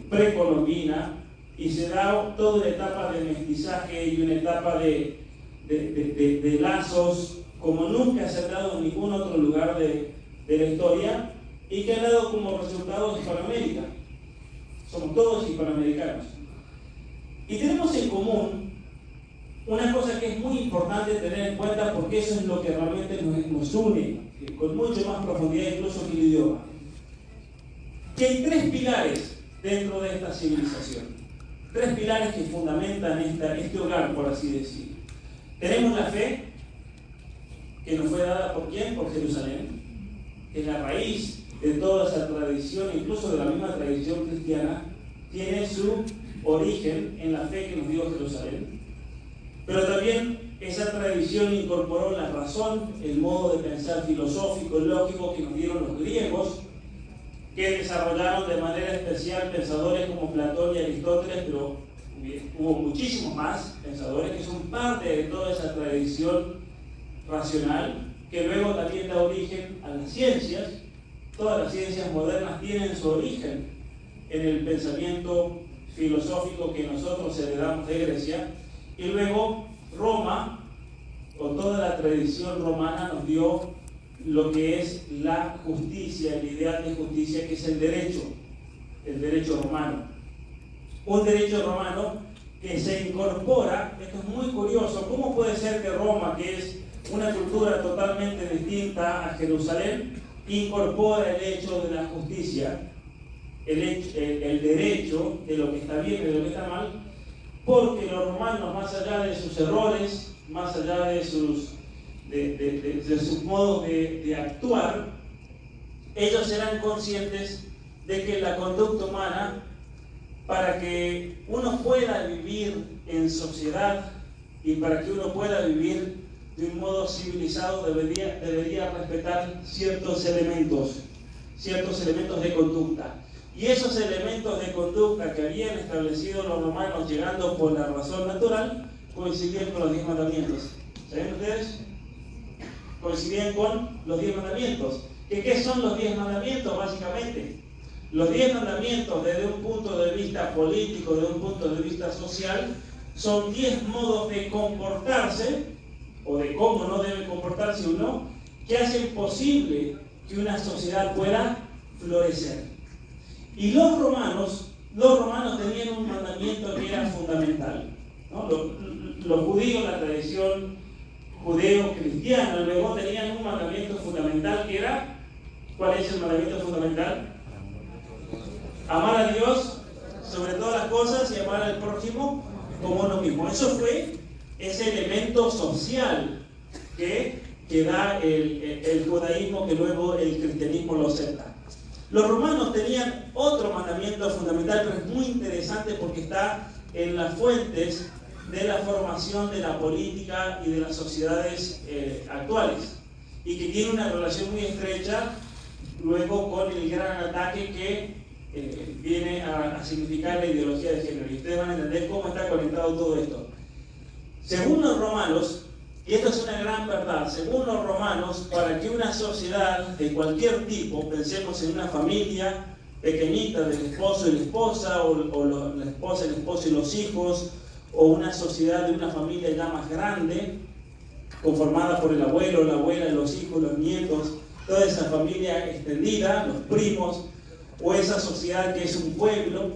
precolombina, y se da toda una etapa de mestizaje y una etapa de lazos como nunca se ha dado en ningún otro lugar de la historia, y que ha dado como resultado Hispanoamérica. Somos todos hispanoamericanos. Y tenemos en común una cosa que es muy importante tener en cuenta, porque eso es lo que realmente nos une con mucho más profundidad incluso que el idioma. Que hay 3 pilares dentro de esta civilización. 3 pilares que fundamentan este hogar, por así decir. Tenemos la fe, que nos fue dada ¿por quién? Por Jerusalén, que es la raíz de toda esa tradición, incluso de la misma tradición cristiana, tiene su origen en la fe que nos dio Jerusalén. Pero también esa tradición incorporó la razón, el modo de pensar filosófico, lógico que nos dieron los griegos, que desarrollaron de manera especial pensadores como Platón y Aristóteles, pero hubo muchísimos más pensadores que son parte de toda esa tradición racional, que luego también da origen a las ciencias. Todas las ciencias modernas tienen su origen en el pensamiento filosófico que nosotros heredamos de Grecia, y luego Roma, o toda la tradición romana, nos dio lo que es la justicia, el ideal de justicia, que es el derecho romano. Un derecho romano que se incorpora. Esto es muy curioso, ¿cómo puede ser que Roma, que es una cultura totalmente distinta a Jerusalén, incorpora el hecho de la justicia, el derecho de lo que está bien y de lo que está mal? Porque los romanos, más allá de sus errores, más allá de sus modos de actuar, ellos eran conscientes de que la conducta humana, para que uno pueda vivir en sociedad y para que uno pueda vivir de un modo civilizado, debería respetar ciertos elementos de conducta. Y esos elementos de conducta que habían establecido los romanos, llegando por la razón natural, coincidían con los 10 mandamientos. ¿Saben ustedes? Coincidían con los 10 mandamientos. ¿Qué son los 10 mandamientos, básicamente? Los 10 mandamientos, desde un punto de vista político, desde un punto de vista social, son 10 modos de comportarse, o de cómo no debe comportarse uno, que hacen posible que una sociedad pueda florecer. Y los romanos tenían un mandamiento que era fundamental, ¿no? Los judíos, la tradición judeo-cristiana, luego tenían un mandamiento fundamental que era, ¿cuál es el mandamiento fundamental? Amar a Dios sobre todas las cosas y amar al prójimo como uno mismo. Eso fue ese elemento social que da el judaísmo, que luego el cristianismo lo acepta. Los romanos tenían otro mandamiento fundamental, pero es muy interesante porque está en las fuentes de la formación de la política y de las sociedades actuales, y que tiene una relación muy estrecha luego con el gran ataque que viene a significar la ideología de género. Y ustedes van a entender cómo está conectado todo esto. Según los romanos, y esto es una gran verdad, según los romanos, para que una sociedad de cualquier tipo, pensemos en una familia pequeñita del esposo y la esposa, o la esposa, el esposo y los hijos, o una sociedad de una familia ya más grande, conformada por el abuelo, la abuela, los hijos, los nietos, toda esa familia extendida, los primos, o esa sociedad que es un pueblo,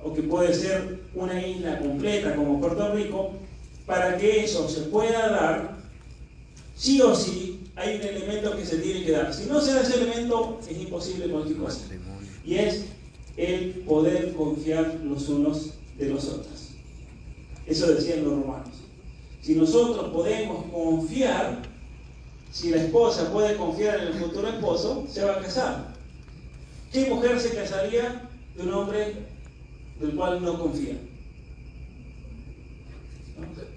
o que puede ser una isla completa como Puerto Rico, para que eso se pueda dar, sí o sí, hay un elemento que se tiene que dar. Si no se da ese elemento, es imposible cualquier cosa. Y es el poder confiar los unos de los otros. Eso decían los romanos. Si nosotros podemos confiar, si la esposa puede confiar en el futuro esposo, se va a casar. ¿Qué mujer se casaría de un hombre del cual no confía?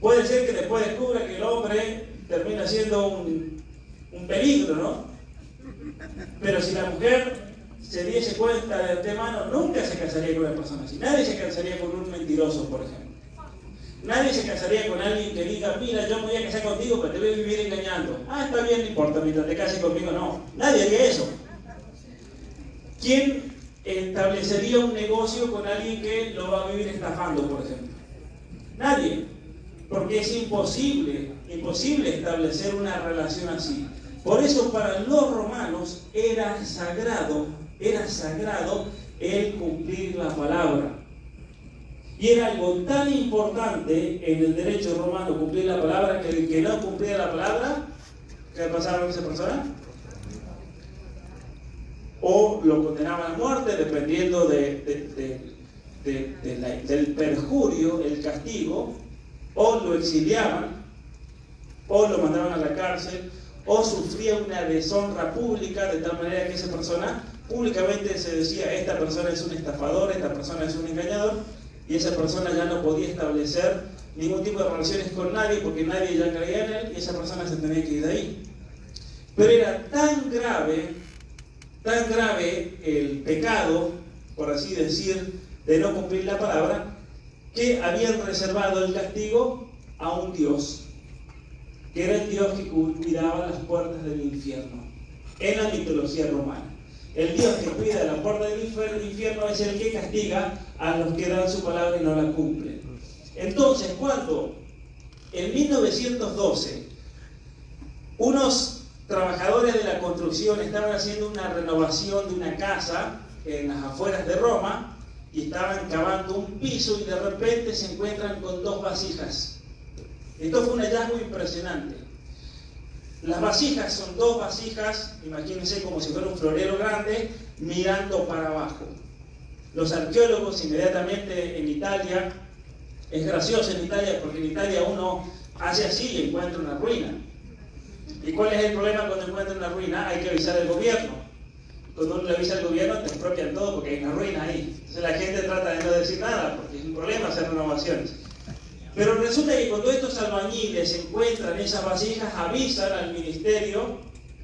Puede ser que después descubra que el hombre termina siendo un peligro, ¿no? Pero si la mujer se diese cuenta de antemano, nunca se casaría con una persona así. Nadie se casaría con un mentiroso, por ejemplo. Nadie se casaría con alguien que diga, mira, yo me voy a casar contigo, pero te voy a vivir engañando. Ah, está bien, no importa, mientras te cases conmigo, no. Nadie haría eso. ¿Quién establecería un negocio con alguien que lo va a vivir estafando, por ejemplo? Nadie. Porque es imposible establecer una relación así. Por eso para los romanos era sagrado el cumplir la palabra. Y era algo tan importante en el derecho romano cumplir la palabra, que el que no cumplía la palabra, ¿qué pasaba con esa persona? O lo condenaban a muerte, dependiendo del perjurio, el castigo, o lo exiliaban, o lo mandaban a la cárcel, o sufría una deshonra pública, de tal manera que esa persona públicamente se decía, esta persona es un estafador, esta persona es un engañador, y esa persona ya no podía establecer ningún tipo de relaciones con nadie porque nadie ya creía en él y esa persona se tenía que ir de ahí. Pero era tan grave el pecado, por así decir, de no cumplir la palabra, que habían reservado el castigo a un Dios, que era el Dios que cuidaba las puertas del infierno, en la mitología romana. El Dios que cuida la puerta del infierno es el que castiga a los que dan su palabra y no la cumplen. Entonces, cuando en 1912 unos trabajadores de la construcción estaban haciendo una renovación de una casa en las afueras de Roma y estaban cavando un piso y de repente se encuentran con dos vasijas. Esto fue un hallazgo impresionante. Las vasijas son dos vasijas, imagínense como si fuera un florero grande, mirando para abajo. Los arqueólogos inmediatamente en Italia, es gracioso en Italia porque en Italia uno hace así y encuentra una ruina. ¿Y cuál es el problema cuando encuentra una ruina? Hay que avisar al gobierno. Cuando uno le avisa al gobierno te expropian todo porque hay una ruina ahí. Entonces la gente trata de no decir nada porque es un problema hacer renovaciones. Pero resulta que cuando estos albañiles encuentran esas vasijas, avisan al Ministerio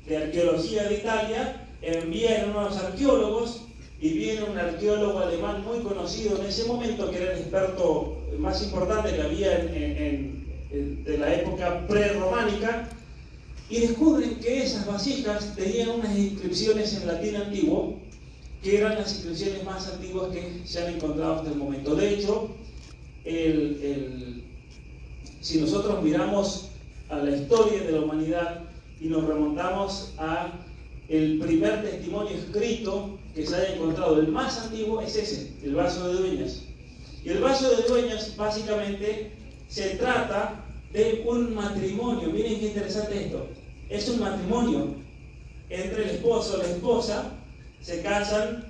de Arqueología de Italia, envían unos arqueólogos y viene un arqueólogo alemán muy conocido en ese momento, que era el experto más importante que había de la época prerrománica, y descubren que esas vasijas tenían unas inscripciones en latín antiguo, que eran las inscripciones más antiguas que se han encontrado hasta el momento. De hecho, si nosotros miramos a la historia de la humanidad y nos remontamos a el primer testimonio escrito que se haya encontrado, el más antiguo es ese, el vaso de Dueñas. Y el vaso de Dueñas básicamente se trata de un matrimonio. Miren qué interesante esto. Es un matrimonio entre el esposo y la esposa, se casan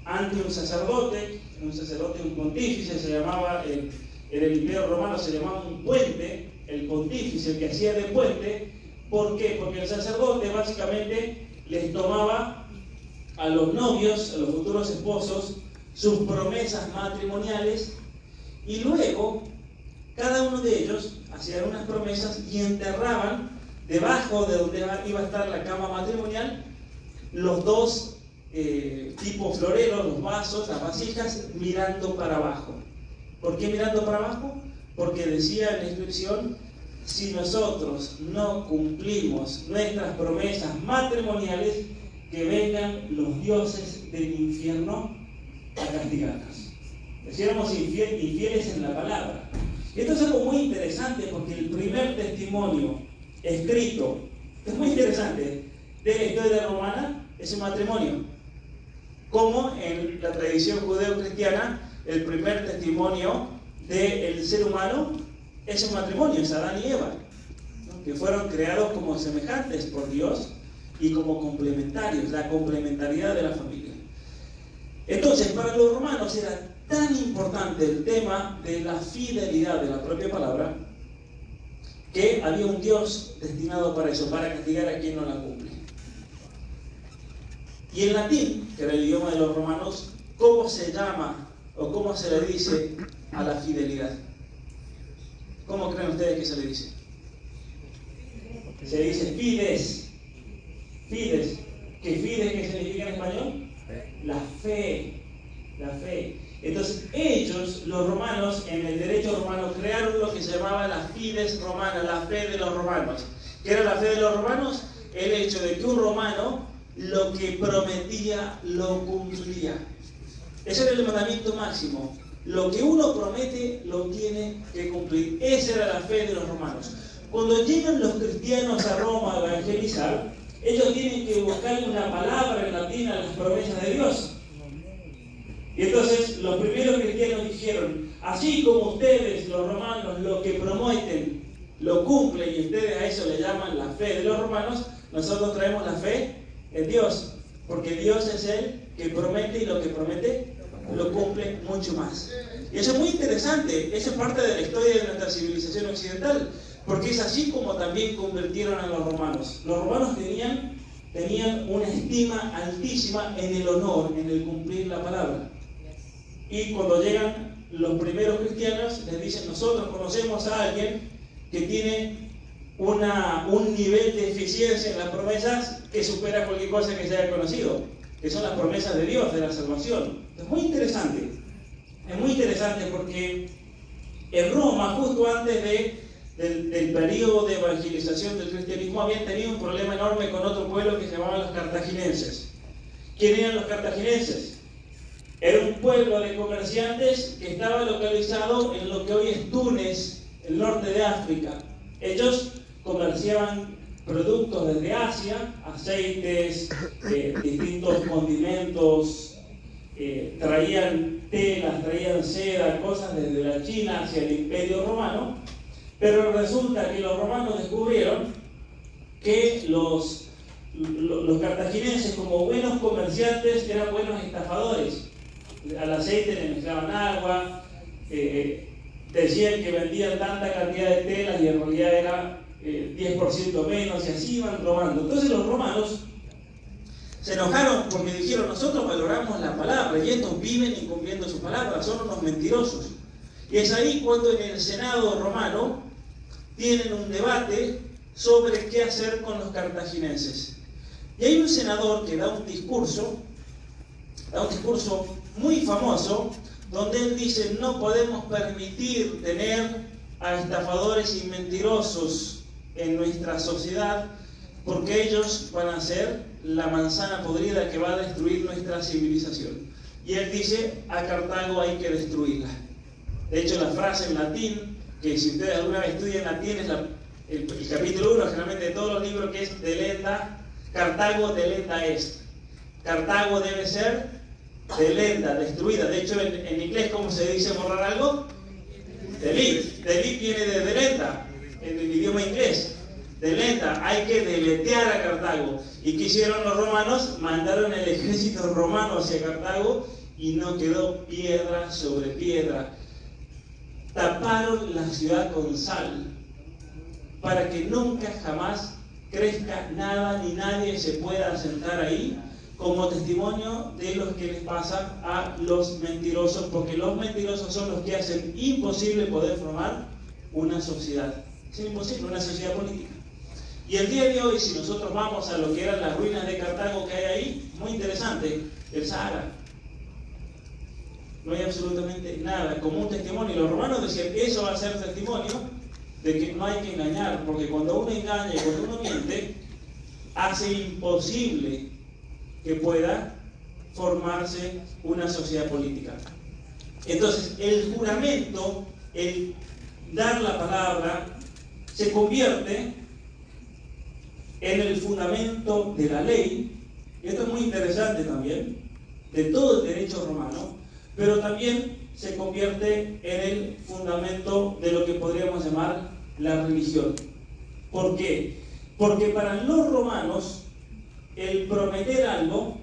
ante un sacerdote, un pontífice, se llamaba, en el Imperio Romano se llamaba un puente, el pontífice, el que hacía de puente. ¿Por qué? Porque el sacerdote básicamente les tomaba a los novios, a los futuros esposos, sus promesas matrimoniales y luego cada uno de ellos hacía unas promesas y enterraban debajo de donde iba a estar la cama matrimonial los dos tipos floreros, los vasos, las vasijas, mirando para abajo. ¿Por qué mirando para abajo? Porque decía en la inscripción, si nosotros no cumplimos nuestras promesas matrimoniales, que vengan los dioses del infierno a castigarnos. Si éramos infieles en la palabra. Esto es algo muy interesante porque el primer testimonio escrito, es muy interesante, de la historia romana es un matrimonio. Como en la tradición judeo-cristiana, el primer testimonio del ser humano es un matrimonio, es Adán y Eva, ¿no? Que fueron creados como semejantes por Dios y como complementarios, la complementariedad de la familia. Entonces, para los romanos era tan importante el tema de la fidelidad de la propia palabra, que había un Dios destinado para eso, para castigar a quien no la cumple. Y en latín, que era el idioma de los romanos, ¿cómo se llama o cómo se le dice a la fidelidad? ¿Cómo creen ustedes que se le dice? Se dice fides. Fides. ¿Qué fides qué significa en español? La fe. La fe. Entonces ellos, los romanos, en el derecho romano crearon lo que se llamaba la fides romana, la fe de los romanos. ¿Qué era la fe de los romanos? El hecho de que un romano lo que prometía lo cumplía. Ese era el mandamiento máximo. Lo que uno promete lo tiene que cumplir. Esa era la fe de los romanos. Cuando llegan los cristianos a Roma a evangelizar, ellos tienen que buscar una palabra en latín a las promesas de Dios. Y entonces los primeros cristianos dijeron, así como ustedes, los romanos, lo que prometen lo cumplen y ustedes a eso le llaman la fe de los romanos, nosotros traemos la fe en Dios, porque Dios es el que promete y lo que promete lo cumple mucho más. Y eso es muy interesante, eso es parte de la historia de nuestra civilización occidental, porque es así como también convirtieron a los romanos. Los romanos tenían tenían una estima altísima en el honor, en el cumplir la palabra. Y cuando llegan los primeros cristianos, les dicen: nosotros conocemos a alguien que tiene un nivel de eficiencia en las promesas que supera cualquier cosa que se haya conocido, que son las promesas de Dios, de la salvación. Es muy interesante porque en Roma, justo antes del periodo de evangelización del cristianismo, habían tenido un problema enorme con otro pueblo que se llamaban los cartagineses. ¿Quién eran los cartagineses? Era un pueblo de comerciantes que estaba localizado en lo que hoy es Túnez, el norte de África. Ellos comerciaban productos desde Asia, aceites, distintos condimentos, traían telas, traían seda, cosas desde la China hacia el Imperio Romano. Pero resulta que los romanos descubrieron que los cartagineses, como buenos comerciantes, eran buenos estafadores. Al aceite le mezclaban agua, decían que vendían tanta cantidad de telas y en realidad era 10% menos, y así iban robando. Entonces los romanos se enojaron porque dijeron: nosotros valoramos la palabra y estos viven incumpliendo su palabra, son unos mentirosos. Y es ahí cuando en el Senado romano tienen un debate sobre qué hacer con los cartagineses. Y hay un senador que da un discurso muy famoso, donde él dice: no podemos permitir tener a estafadores y mentirosos en nuestra sociedad, porque ellos van a ser la manzana podrida que va a destruir nuestra civilización. Y él dice: a Cartago hay que destruirla. De hecho, la frase en latín, que si ustedes alguna vez estudian latín, es el capítulo 1 generalmente de todos los libros, que es delenda, Cartago delenda est. Cartago debe ser delenda, destruida. De hecho, en inglés, ¿cómo se dice borrar algo? Delete. Delete viene de delenda, en el idioma inglés. Delenda, hay que deletear a Cartago. ¿Y qué hicieron los romanos? Mandaron el ejército romano hacia Cartago y no quedó piedra sobre piedra. Taparon la ciudad con sal para que nunca jamás crezca nada ni nadie se pueda asentar ahí, como testimonio de lo que les pasa a los mentirosos, porque los mentirosos son los que hacen imposible poder formar una sociedad. Es imposible, una sociedad política. Y el día de hoy, si nosotros vamos a lo que eran las ruinas de Cartago que hay ahí, muy interesante, el Sahara. No hay absolutamente nada, como un testimonio. Y los romanos decían: eso va a ser testimonio de que no hay que engañar, porque cuando uno engaña y cuando uno miente, hace imposible que pueda formarse una sociedad política. Entonces, el juramento, el dar la palabra, se convierte en el fundamento de la ley, y esto es muy interesante también, de todo el derecho romano, pero también se convierte en el fundamento de lo que podríamos llamar la religión. ¿Por qué? Porque para los romanos el prometer algo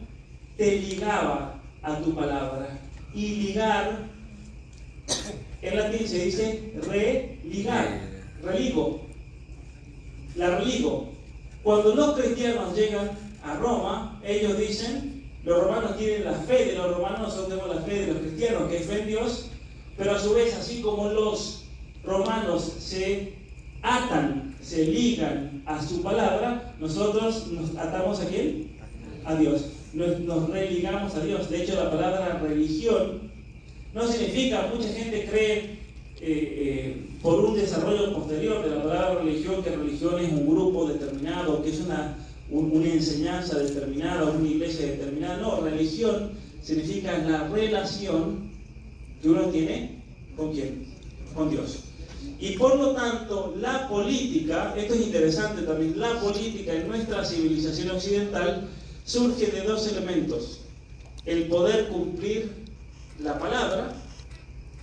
te ligaba a tu palabra. Y ligar, en latín se dice religar, religo, la religo. Cuando los cristianos llegan a Roma, ellos dicen: los romanos tienen la fe de los romanos, nosotros tenemos la fe de los cristianos, que es fe en Dios, pero a su vez, así como los romanos se atan, se ligan a su palabra, nosotros nos atamos ¿a quién? A Dios. Nos religamos a Dios. De hecho, la palabra religión no significa, mucha gente cree por un desarrollo posterior de la palabra religión, que religión es un grupo determinado, que es una enseñanza determinada, una iglesia determinada. No, religión significa la relación que uno tiene ¿con quién? Con Dios. Y por lo tanto, la política, esto es interesante también, la política en nuestra civilización occidental surge de dos elementos: el poder cumplir la palabra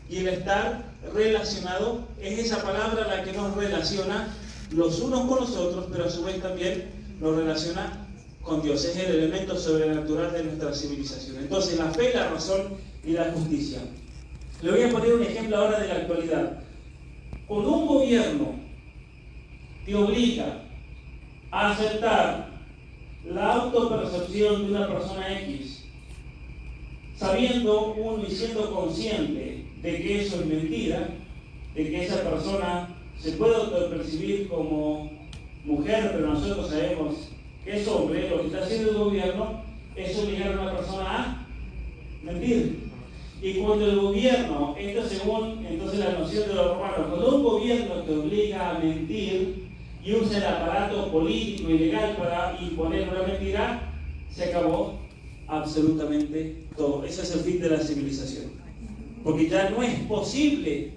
y el estar relacionado. Es esa palabra la que nos relaciona los unos con los otros, pero a su vez también nos relaciona con Dios. Es el elemento sobrenatural de nuestra civilización. Entonces, la fe, la razón y la justicia. Le voy a poner un ejemplo ahora de la actualidad. Cuando un gobierno te obliga a aceptar la autopercepción de una persona X, sabiendo uno y siendo consciente de que eso es mentira, de que esa persona se puede autopercibir como mujer, pero nosotros sabemos que es hombre, lo que está haciendo el gobierno es obligar a una persona a mentir. Y cuando el gobierno, esto según entonces la noción de los romanos, cuando un gobierno te obliga a mentir y usa el aparato político y legal para imponer una mentira, se acabó absolutamente todo. Ese es el fin de la civilización. Porque ya no es posible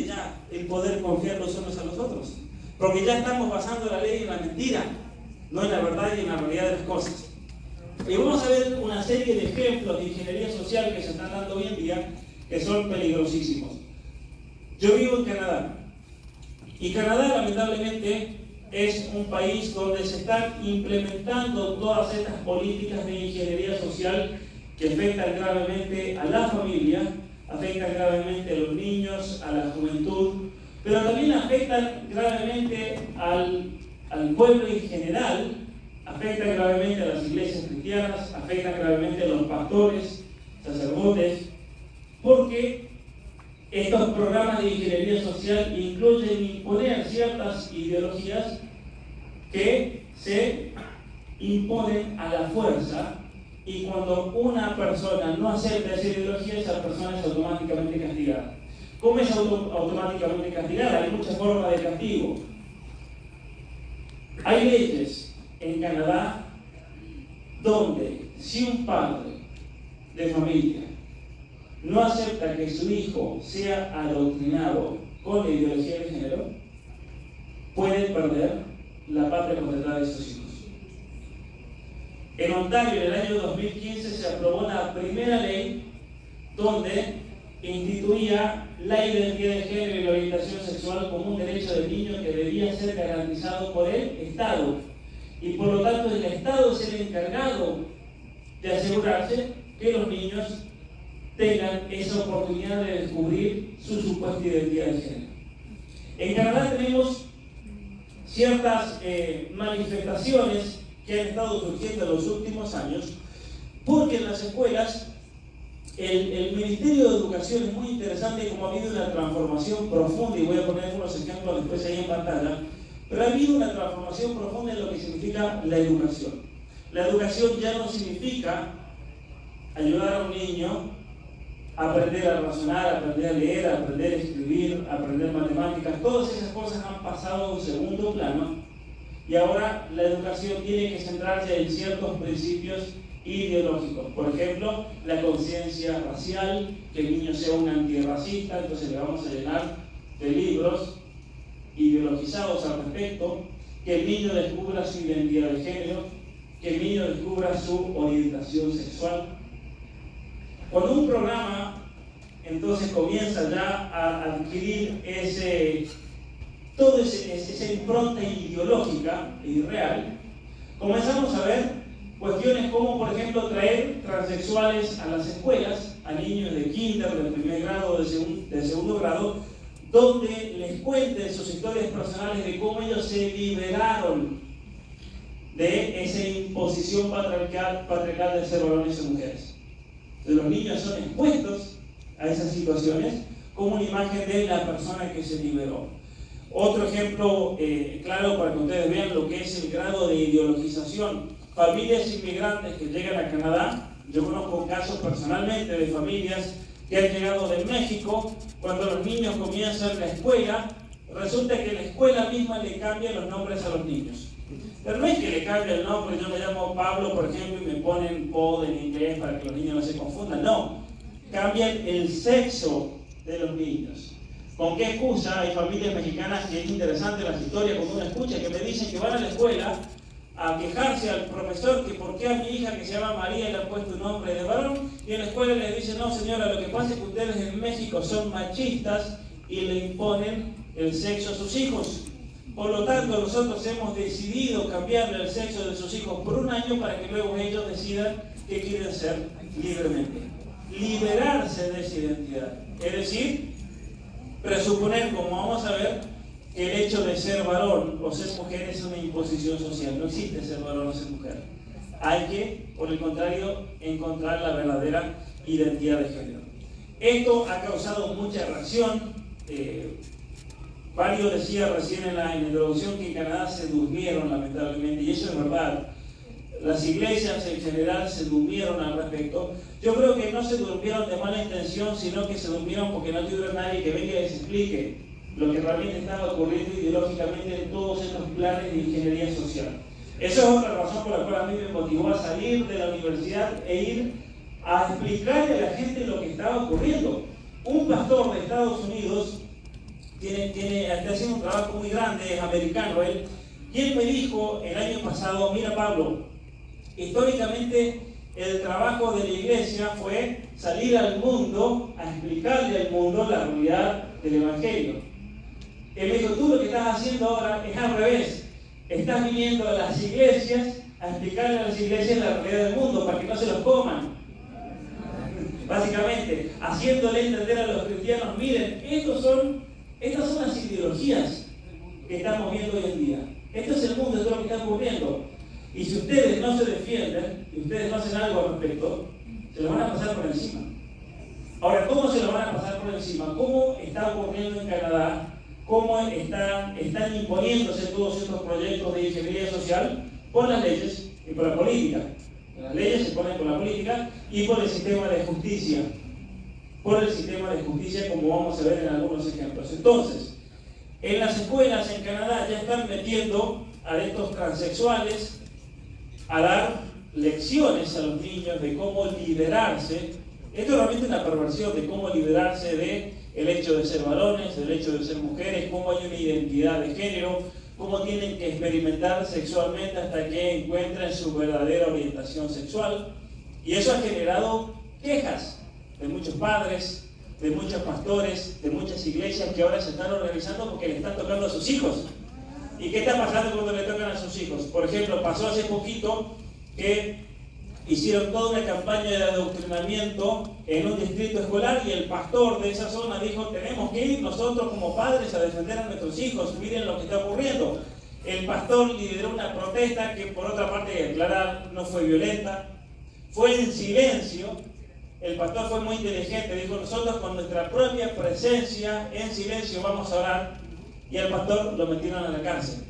ya el poder confiar los unos a los otros. Porque ya estamos basando la ley en la mentira, no en la verdad y en la realidad de las cosas. Y vamos a ver una serie de ejemplos de ingeniería social que se están dando hoy en día que son peligrosísimos. Yo vivo en Canadá y Canadá lamentablemente es un país donde se están implementando todas estas políticas de ingeniería social que afectan gravemente a la familia, afectan gravemente a los niños, a la juventud, pero también afectan gravemente al pueblo en general, afectan gravemente a las iglesias cristianas, afectan gravemente a los pastores, sacerdotes, porque estos programas de ingeniería social incluyen imponer ciertas ideologías que se imponen a la fuerza, y cuando una persona no acepta esa ideología, esa persona es automáticamente castigada. ¿Cómo es automáticamente castigada? Hay muchas formas de castigo. Hay leyes en Canadá donde si un padre de familia no acepta que su hijo sea adoctrinado con la ideología de género, puede perder la patria potestad de sus hijos. En Ontario, en el año 2015, se aprobó la primera ley donde instituía la identidad de género y la orientación sexual como un derecho del niño que debía ser garantizado por el Estado. Y por lo tanto, el Estado es el encargado de asegurarse que los niños tengan esa oportunidad de descubrir su supuesta identidad de género. En Canadá tenemos ciertas manifestaciones que han estado surgiendo en los últimos años, porque en las escuelas el Ministerio de Educación es muy interesante como ha habido una transformación profunda, y voy a poner algunos ejemplos después ahí en pantalla, pero ha habido una transformación profunda en lo que significa la educación. La educación ya no significa ayudar a un niño a aprender a razonar, a aprender a leer, a aprender a escribir, a aprender matemáticas. Todas esas cosas han pasado a un segundo plano y ahora la educación tiene que centrarse en ciertos principios ideológicos. Por ejemplo, la conciencia racial, que el niño sea un antirracista, entonces le vamos a llenar de libros ideologizados al respecto, que el niño descubra su identidad de género, que el niño descubra su orientación sexual. Cuando un programa entonces comienza ya a adquirir toda esa impronta ideológica y real, comenzamos a ver cuestiones como, por ejemplo, traer transexuales a las escuelas, a niños de kinder, de primer grado, de segundo grado, donde les cuenten sus historias personales de cómo ellos se liberaron de esa imposición patriarcal de ser varones o mujeres. Los niños son expuestos a esas situaciones como una imagen de la persona que se liberó. Otro ejemplo claro para que ustedes vean lo que es el grado de ideologización. Familias inmigrantes que llegan a Canadá, yo conozco casos personalmente de familias que han llegado de México. Cuando los niños comienzan la escuela, resulta que la escuela misma le cambia los nombres a los niños. Pero no es que le cambie el nombre, yo me llamo Pablo, por ejemplo, y me ponen Paul en inglés para que los niños no se confundan. No, cambian el sexo de los niños. ¿Con qué excusa? Hay familias mexicanas que es interesante las historias cuando uno escucha, que me dicen que van a la escuela a quejarse al profesor que por qué a mi hija que se llama María le han puesto un nombre de varón, y en la escuela les dicen: no señora, lo que pasa es que ustedes en México son machistas y le imponen el sexo a sus hijos. Por lo tanto, nosotros hemos decidido cambiarle el sexo de sus hijos por un año para que luego ellos decidan qué quieren ser libremente. Liberarse de esa identidad. Es decir, presuponer, como vamos a ver, que el hecho de ser varón o ser mujer es una imposición social. No existe ser varón o ser mujer. Hay que, por el contrario, encontrar la verdadera identidad de género. Esto ha causado mucha reacción. Varios decían recién en la introducción que en Canadá se durmieron, lamentablemente, y eso es verdad. Las iglesias en general se durmieron al respecto. Yo creo que no se durmieron de mala intención, sino que se durmieron porque no tuvieron nadie que venga y les explique lo que realmente estaba ocurriendo ideológicamente en todos estos planes de ingeniería social. Esa es otra razón por la cual a mí me motivó a salir de la universidad e ir a explicarle a la gente lo que estaba ocurriendo. Un pastor de Estados Unidos está haciendo un trabajo muy grande, es americano él, y él me dijo el año pasado: mira, Pablo, históricamente el trabajo de la iglesia fue salir al mundo a explicarle al mundo la realidad del evangelio. Él me dijo: tú lo que estás haciendo ahora es al revés, estás viniendo a las iglesias a explicarle a las iglesias la realidad del mundo para que no se los coman. Básicamente, haciéndole entender a los cristianos: miren, estas son las ideologías que estamos viendo hoy en día. Esto es el mundo, esto es lo que está ocurriendo. Y si ustedes no se defienden, y ustedes no hacen algo al respecto, se lo van a pasar por encima. Ahora, ¿cómo se lo van a pasar por encima? ¿Cómo está ocurriendo en Canadá? ¿Cómo están imponiéndose todos estos proyectos de ingeniería social? Por las leyes y por la política. Las leyes se ponen por la política y por el sistema de justicia. Por el sistema de justicia, como vamos a ver en algunos ejemplos. Entonces, en las escuelas en Canadá ya están metiendo a estos transexuales a dar lecciones a los niños de cómo liberarse. Esto es realmente una perversión de cómo liberarse del hecho de ser varones, del hecho de ser mujeres, cómo hay una identidad de género, cómo tienen que experimentar sexualmente hasta que encuentren su verdadera orientación sexual. Y eso ha generado quejas de muchos padres, de muchos pastores, de muchas iglesias que ahora se están organizando porque le están tocando a sus hijos. ¿Y qué está pasando cuando le tocan a sus hijos? Por ejemplo, pasó hace poquito que hicieron toda una campaña de adoctrinamiento en un distrito escolar y el pastor de esa zona dijo: tenemos que ir nosotros como padres a defender a nuestros hijos, miren lo que está ocurriendo. El pastor lideró una protesta que, por otra parte, hay que aclarar, no fue violenta, fue en silencio. El pastor fue muy inteligente, dijo: nosotros con nuestra propia presencia en silencio vamos a orar. Y al pastor lo metieron a la cárcel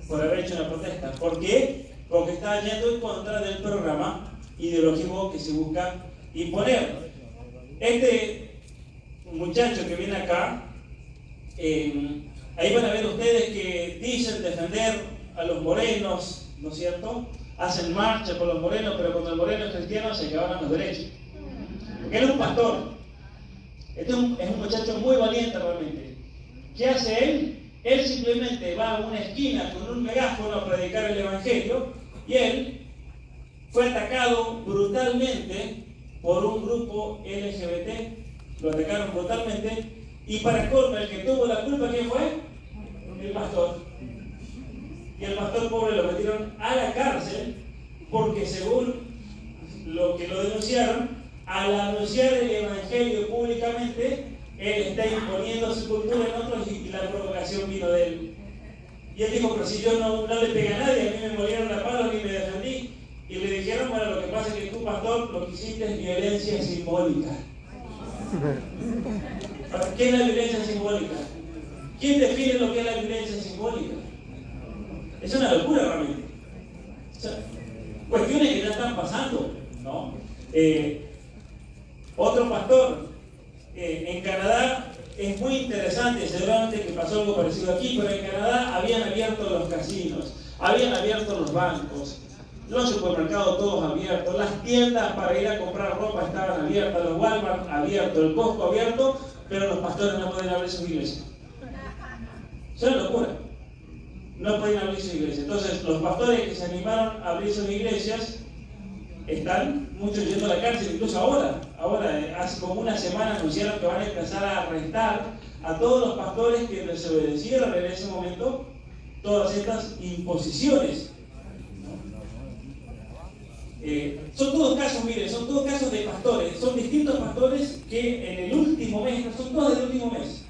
por haber hecho una protesta. ¿Por qué? Porque está yendo en contra del programa ideológico que se busca imponer. Este muchacho que viene acá, ahí van a ver ustedes que dicen defender a los morenos, ¿no es cierto? Hacen marcha por los morenos, pero cuando el moreno es cristiano se acaban los derechos. Porque él es un pastor. Este es un muchacho muy valiente realmente. ¿Qué hace él? Él simplemente va a una esquina con un megáfono a predicar el evangelio y él fue atacado brutalmente por un grupo LGBT. Lo atacaron brutalmente y para colmo el que tuvo la culpa, ¿quién fue? El pastor. Y el pastor pobre lo metieron a la cárcel porque, según lo que lo denunciaron, al anunciar el evangelio públicamente, él está imponiendo su cultura en otros y la provocación vino de él. Y él dijo: pero si yo no le pegué a nadie, a mí me molieron la pala ni me defendí. Y le dijeron: bueno, lo que pasa es que tú, pastor, lo que hiciste es violencia simbólica. ¿Qué es la violencia simbólica? ¿Quién define lo que es la violencia simbólica? Es una locura realmente. O sea, cuestiones que ya están pasando, ¿no? Otro pastor en Canadá, es muy interesante, seguramente que pasó algo parecido aquí, pero en Canadá habían abierto los casinos, habían abierto los bancos, los supermercados todos abiertos, las tiendas para ir a comprar ropa estaban abiertas, los Walmart abiertos, el Costco abierto, pero los pastores no pueden abrir sus iglesias. Es una locura. No pueden abrir sus iglesias. Entonces, los pastores que se animaron a abrir sus iglesias están muchos yendo a la cárcel, incluso ahora, hace como una semana anunciaron que van a empezar a arrestar a todos los pastores que desobedecieron en ese momento todas estas imposiciones. Son todos casos, miren, son todos casos de pastores, son distintos pastores que en el último mes, son todos del último mes,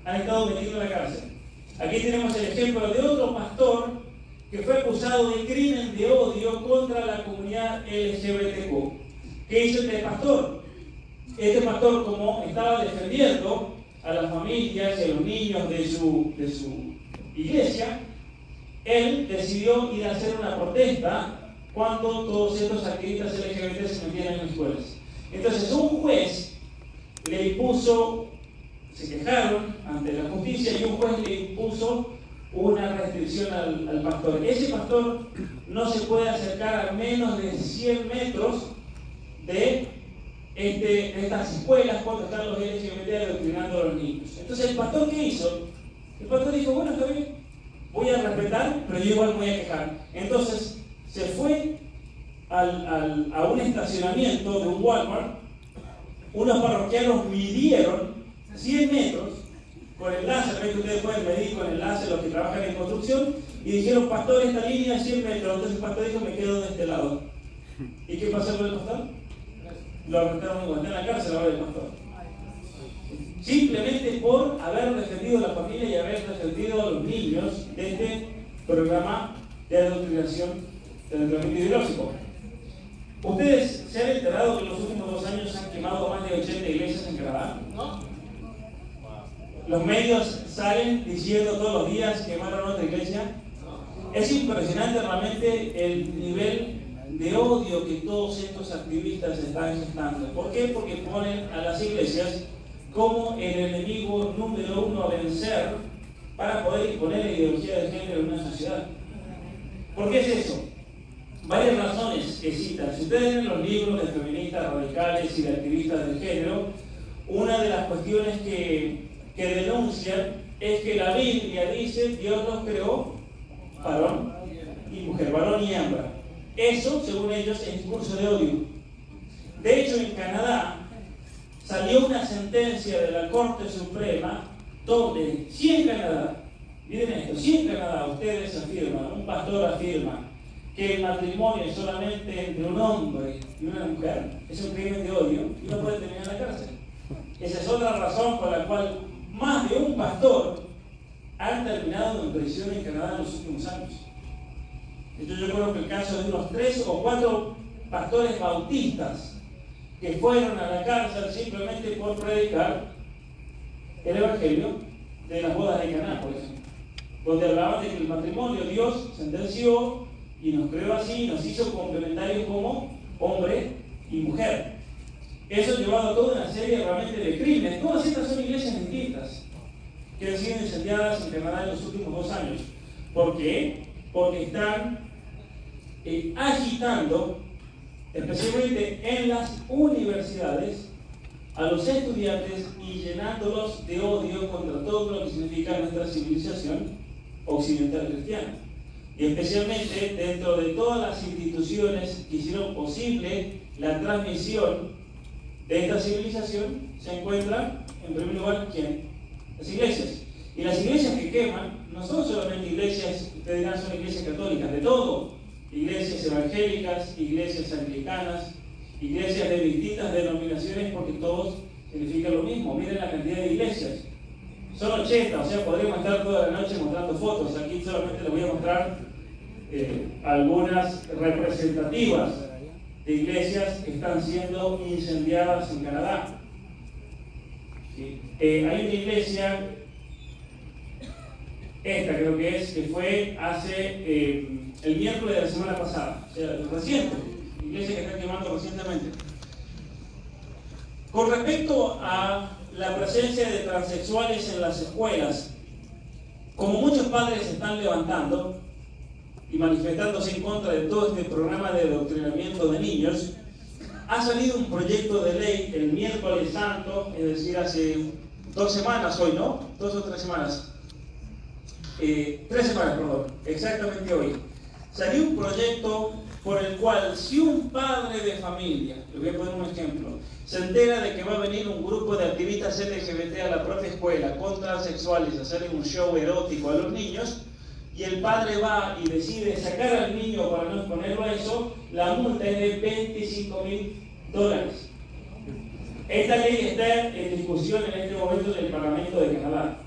han estado metidos en la cárcel. Aquí tenemos el ejemplo de otro pastor que fue acusado de crimen de odio contra la comunidad LGBTQ. ¿Qué hizo este pastor? Este pastor, como estaba defendiendo a las familias y a los niños de su iglesia, él decidió ir a hacer una protesta cuando todos estos activistas LGBT se metían en las escuelas. Entonces un juez le impuso, se quejaron ante la justicia y un juez le impuso una restricción al pastor. Ese pastor no se puede acercar a menos de 100 metros de estas escuelas cuando están los LGBT adoctrinando a los niños. Entonces el pastor, ¿qué hizo? El pastor dijo, bueno, está bien, voy a respetar, pero yo igual me voy a quejar. Entonces se fue a un estacionamiento de un Walmart. Unos parroquianos midieron 100 metros con el láser, ven que ustedes pueden medir con el láser los que trabajan en construcción, y dijeron, pastor, esta línea es 100 metros. Entonces el pastor dijo, me quedo de este lado. ¿Y qué pasó con el pastor? Lo arrestaron igual, está en la cárcel ahora el pastor. Simplemente por haber defendido a la familia y haber defendido a los niños de este programa de adoctrinación, de adoctrinamiento ideológico. ¿Ustedes se han enterado que en los últimos 2 años se han quemado más de 80 iglesias en Canadá? ¿No? Los medios salen diciendo todos los días que quemaron otra iglesia. Es impresionante realmente el nivel de odio que todos estos activistas están gestando. ¿Por qué? Porque ponen a las iglesias como el enemigo número 1 a vencer para poder imponer la ideología de género en una sociedad. ¿Por qué es eso? Varias razones que citan. Si ustedes leen los libros de feministas radicales y de activistas del género, una de las cuestiones que denuncian es que la Biblia dice Dios los creó varón y mujer, varón y hembra. Eso, según ellos, es discurso de odio. De hecho, en Canadá salió una sentencia de la Corte Suprema donde, si en Canadá, miren esto, si en Canadá ustedes afirman, un pastor afirma que el matrimonio es solamente entre un hombre y una mujer, es un crimen de odio y no puede terminar en la cárcel. Esa es otra razón por la cual más de un pastor han terminado en prisión en Canadá en los últimos años. Entonces yo creo que el caso de unos 3 o 4 pastores bautistas que fueron a la cárcel simplemente por predicar el evangelio de las bodas de Caná, por ejemplo, donde hablaban de que el matrimonio Dios sentenció y nos creó así, nos hizo complementarios como hombre y mujer. Eso ha llevado a toda una serie realmente de crímenes. Todas estas son iglesias distintas que han sido incendiadas en Canadá en los últimos 2 años. ¿Por qué? Porque están agitando, especialmente en las universidades, a los estudiantes y llenándolos de odio contra todo lo que significa nuestra civilización occidental cristiana. Y especialmente dentro de todas las instituciones que hicieron posible la transmisión de esta civilización, se encuentran, en primer lugar, ¿quién? Las iglesias. Y las iglesias que queman no son solamente iglesias, ustedes dirán, son iglesias católicas, de todo. Iglesias evangélicas, iglesias anglicanas, iglesias de distintas denominaciones, porque todos significan lo mismo. Miren la cantidad de iglesias. Son 80, o sea, podríamos estar toda la noche mostrando fotos. Aquí solamente les voy a mostrar algunas representativas de iglesias que están siendo incendiadas en Canadá. ¿Sí? Hay una iglesia, esta creo que es, que fue hace el miércoles de la semana pasada, o sea, reciente, iglesia que están quemando recientemente. Con respecto a la presencia de transexuales en las escuelas, como muchos padres se están levantando y manifestándose en contra de todo este programa de adoctrinamiento de niños, ha salido un proyecto de ley el miércoles santo, es decir, hace 2 semanas hoy, ¿no? 2 o 3 semanas. 3 semanas, perdón, exactamente hoy. Salió un proyecto por el cual si un padre de familia, le voy a poner un ejemplo, se entera de que va a venir un grupo de activistas LGBT a la propia escuela con transexuales a hacerle un show erótico a los niños, y el padre va y decide sacar al niño para no exponerlo a eso, la multa es de $25,000. Esta ley está en discusión en este momento en el Parlamento de Canadá.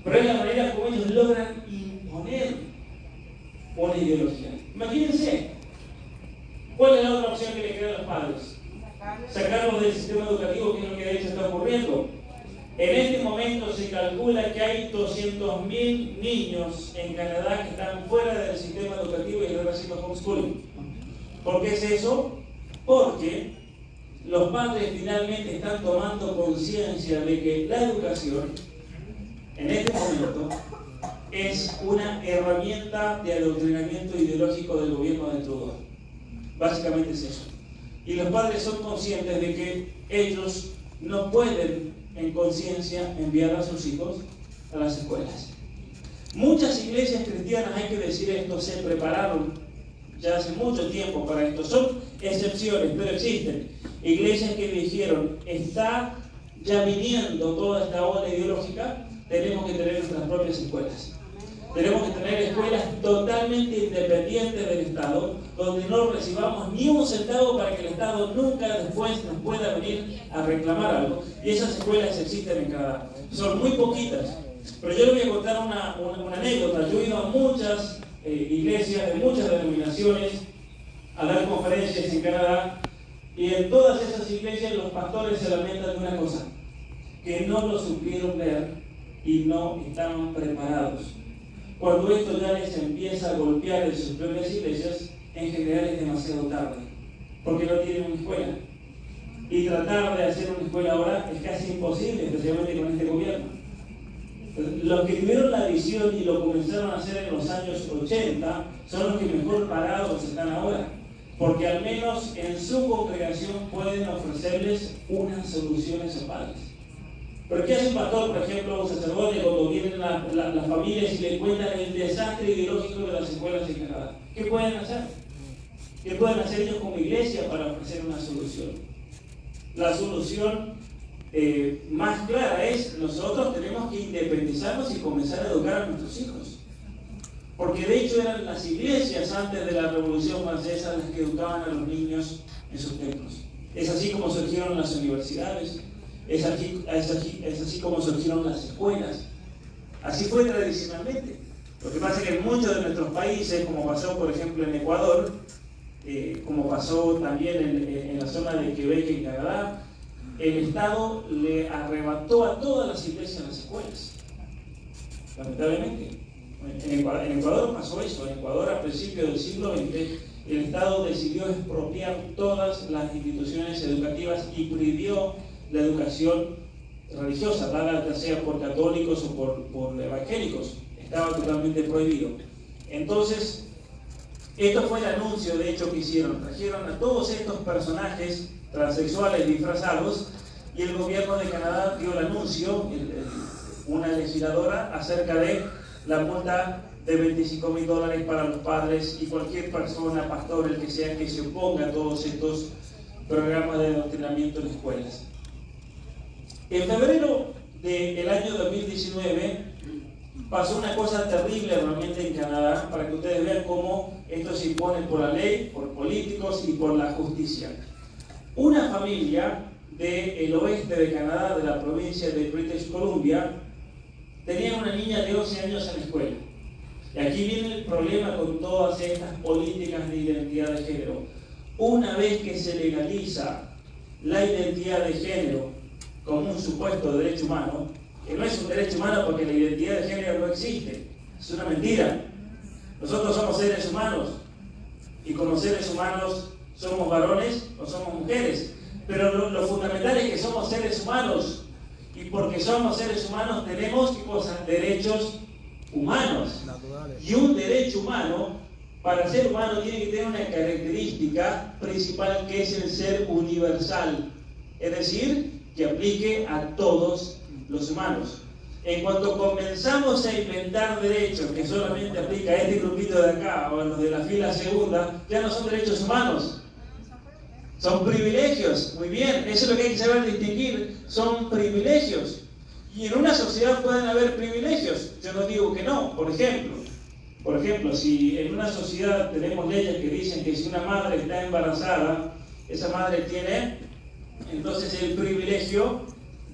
pero es la manera como ellos logran imponer una ideología. Imagínense, ¿cuál es la otra opción que le queda a los padres? Sacarlos del sistema educativo, que es lo que de hecho está ocurriendo. En este momento se calcula que hay 200.000 niños en Canadá que están fuera del sistema educativo y están haciendo homeschooling. ¿Por qué es eso? Porque los padres finalmente están tomando conciencia de que la educación, en este momento, es una herramienta de adoctrinamiento ideológico del gobierno de Trudeau. Básicamente es eso. Y los padres son conscientes de que ellos no pueden, en conciencia, enviar a sus hijos a las escuelas. Muchas iglesias cristianas, hay que decir esto, se prepararon ya hace mucho tiempo para esto. Son excepciones, pero existen iglesias que dijeron: está ya viniendo toda esta ola ideológica, tenemos que tener nuestras propias escuelas. Tenemos que tener escuelas totalmente independientes del Estado, donde no recibamos ni un centavo para que el Estado nunca después nos pueda venir a reclamar algo. Y esas escuelas existen en Canadá. Son muy poquitas. Pero yo les voy a contar una anécdota. Yo he ido a muchas iglesias de muchas denominaciones a dar conferencias en Canadá, y en todas esas iglesias los pastores se lamentan de una cosa: que no lo supieron ver y no estaban preparados. Cuando esto ya les empieza a golpear en sus propias iglesias, en general es demasiado tarde, porque no tienen una escuela. Y tratar de hacer una escuela ahora es casi imposible, especialmente con este gobierno. Los que tuvieron la visión y lo comenzaron a hacer en los años 80 son los que mejor parados están ahora, porque al menos en su congregación pueden ofrecerles una solución a esos padres. ¿Pero qué hace un pastor, por ejemplo, un sacerdote, cuando vienen las familias y le cuentan el desastre ideológico de las escuelas en Canadá? ¿Qué pueden hacer? ¿Qué pueden hacer ellos como iglesia para ofrecer una solución? La solución más clara es: nosotros tenemos que independizarnos y comenzar a educar a nuestros hijos. Porque de hecho eran las iglesias antes de la Revolución Francesa las que educaban a los niños en sus templos. Es así como surgieron las universidades. Es así como surgieron las escuelas. Así fue tradicionalmente. Lo que pasa es que en muchos de nuestros países, como pasó por ejemplo en Ecuador, como pasó también en la zona de Quebec, en Canadá, el Estado le arrebató a todas las iglesias las escuelas. Lamentablemente. En Ecuador pasó eso. En Ecuador, a principios del siglo XX, el Estado decidió expropiar todas las instituciones educativas y prohibió la educación religiosa, dada ya sea por católicos o por evangélicos. Estaba totalmente prohibido. Entonces, esto fue el anuncio de hecho que hicieron. Trajeron a todos estos personajes transexuales disfrazados, y el gobierno de Canadá dio el anuncio, una legisladora, acerca de la multa de $25,000 para los padres y cualquier persona, pastor, el que sea, que se oponga a todos estos programas de adoctrinamiento en escuelas. En febrero del año 2019 pasó una cosa terrible realmente en Canadá, para que ustedes vean cómo esto se impone por la ley, por políticos y por la justicia. Una familia del oeste de Canadá, de la provincia de British Columbia, tenía una niña de 11 años en la escuela. Y aquí viene el problema con todas estas políticas de identidad de género. Una vez que se legaliza la identidad de género como un supuesto derecho humano, que no es un derecho humano porque la identidad de género no existe, es una mentira. Nosotros somos seres humanos, y como seres humanos somos varones o somos mujeres, pero lo fundamental es que somos seres humanos, y porque somos seres humanos tenemos derechos humanos. Y un derecho humano, para ser humano, tiene que tener una característica principal, que es el ser universal, es decir, que aplique a todos los humanos. En cuanto comenzamos a inventar derechos que solamente aplica a este grupito de acá o a los de la fila segunda, ya no son derechos humanos, son privilegios. Muy bien, eso es lo que hay que saber distinguir, son privilegios. Y en una sociedad pueden haber privilegios, yo no digo que no. Por ejemplo, si en una sociedad tenemos leyes que dicen que si una madre está embarazada, esa madre tiene entonces el privilegio